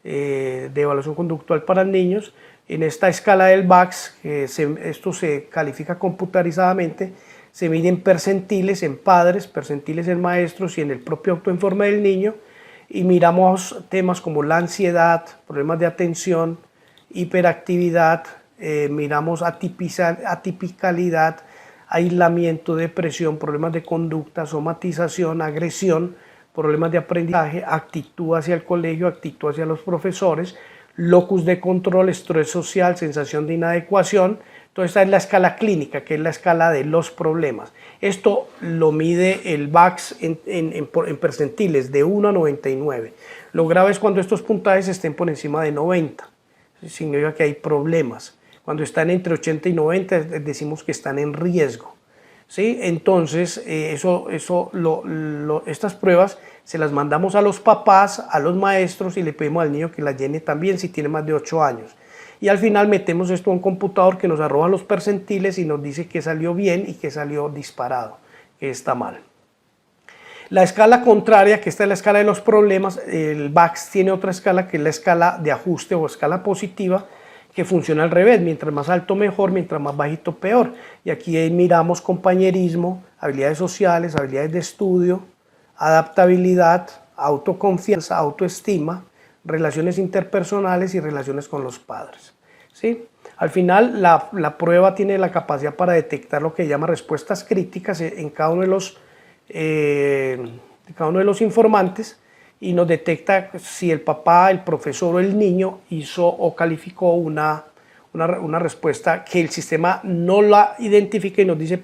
de evaluación conductual para niños. En esta escala del BACS, esto se califica computarizadamente, se miden percentiles en padres, percentiles en maestros y en el propio autoinforme del niño, y miramos temas como la ansiedad, problemas de atención, hiperactividad, miramos atipicalidad, aislamiento, depresión, problemas de conducta, somatización, agresión, problemas de aprendizaje, actitud hacia el colegio, actitud hacia los profesores, locus de control, estrés social, sensación de inadecuación. Entonces esta es la escala clínica, que es la escala de los problemas. Esto lo mide el BACS en percentiles de 1 a 99. Lo grave es cuando estos puntajes estén por encima de 90. Significa que hay problemas. Cuando están entre 80 y 90 decimos que están en riesgo, ¿sí? Entonces estas pruebas se las mandamos a los papás, a los maestros, y le pedimos al niño que las llene también si tiene más de 8 años. Y al final metemos esto a un computador que nos arroja los percentiles y nos dice que salió bien y que salió disparado, que está mal. La escala contraria, que esta es la escala de los problemas, el BACS tiene otra escala, que es la escala de ajuste o escala positiva, que funciona al revés: mientras más alto mejor, mientras más bajito peor. Y aquí miramos compañerismo, habilidades sociales, habilidades de estudio, adaptabilidad, autoconfianza, autoestima, relaciones interpersonales y relaciones con los padres, ¿sí? Al final la prueba tiene la capacidad para detectar lo que llama respuestas críticas en cada uno de los informantes, y nos detecta si el papá, el profesor o el niño hizo o calificó una respuesta que el sistema no la identifica y nos dice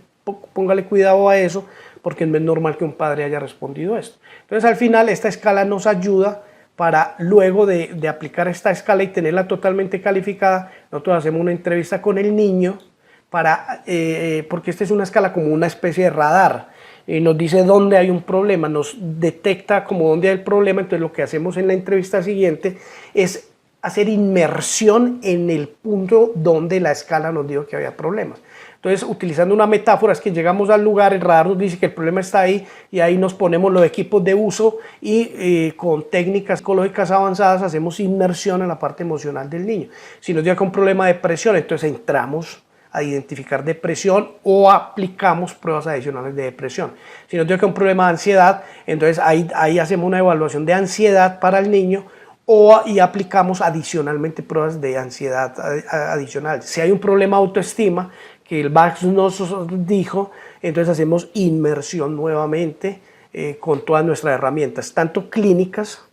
póngale cuidado a eso, porque no es normal que un padre haya respondido esto. Entonces al final esta escala nos ayuda para luego de aplicar esta escala y tenerla totalmente calificada. Nosotros hacemos una entrevista con el niño porque esta es una escala como una especie de radar. Nos dice dónde hay un problema, nos detecta como dónde hay el problema. Entonces lo que hacemos en la entrevista siguiente es hacer inmersión en el punto donde la escala nos dijo que había problemas. Entonces, utilizando una metáfora, es que llegamos al lugar, el radar nos dice que el problema está ahí, y ahí nos ponemos los equipos de uso y con técnicas psicológicas avanzadas hacemos inmersión en la parte emocional del niño. Si nos dice que un problema de depresión, entonces entramos a identificar depresión o aplicamos pruebas adicionales de depresión. Si nos dice que un problema de ansiedad, entonces ahí hacemos una evaluación de ansiedad para el niño, y aplicamos adicionalmente pruebas de ansiedad adicional. Si hay un problema de autoestima, que el VAX nos dijo, entonces hacemos inmersión nuevamente con todas nuestras herramientas, tanto clínicas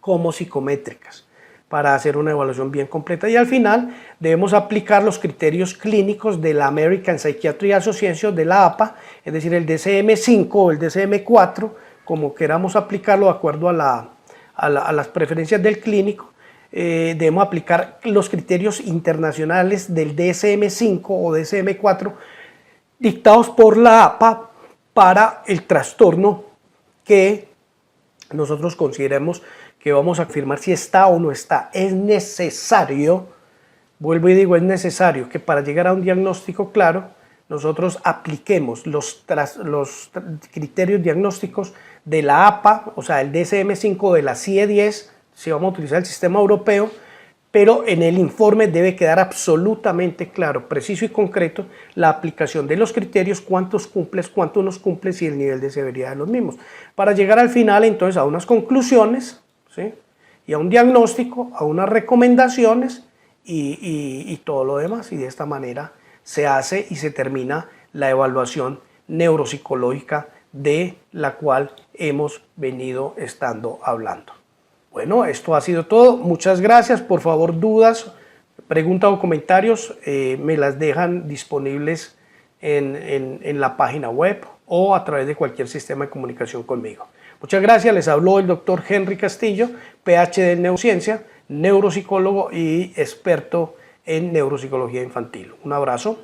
como psicométricas, para hacer una evaluación bien completa. Y al final debemos aplicar los criterios clínicos de la American Psychiatry Association, de la APA, es decir, el DSM-5 o el DSM-4, como queramos aplicarlo de acuerdo a las preferencias del clínico. Debemos aplicar los criterios internacionales del DSM-5 o DSM-4 dictados por la APA para el trastorno que nosotros consideremos que vamos a afirmar si está o no está. Es necesario, vuelvo y digo, es necesario que para llegar a un diagnóstico claro, nosotros apliquemos los criterios diagnósticos de la APA, o sea, el DSM-5 de la CIE-10, si vamos a utilizar el sistema europeo, pero en el informe debe quedar absolutamente claro, preciso y concreto la aplicación de los criterios, cuántos cumples, cuántos no cumples y el nivel de severidad de los mismos, para llegar al final entonces a unas conclusiones, ¿sí? Y a un diagnóstico, a unas recomendaciones y todo lo demás, y de esta manera se hace y se termina la evaluación neuropsicológica de la cual hemos venido estando hablando. Bueno, esto ha sido todo. Muchas gracias. Por favor, dudas, preguntas o comentarios me las dejan disponibles en la página web o a través de cualquier sistema de comunicación conmigo. Muchas gracias. Les habló el doctor Henry Castillo, PhD en neurociencia, neuropsicólogo y experto en neuropsicología infantil. Un abrazo.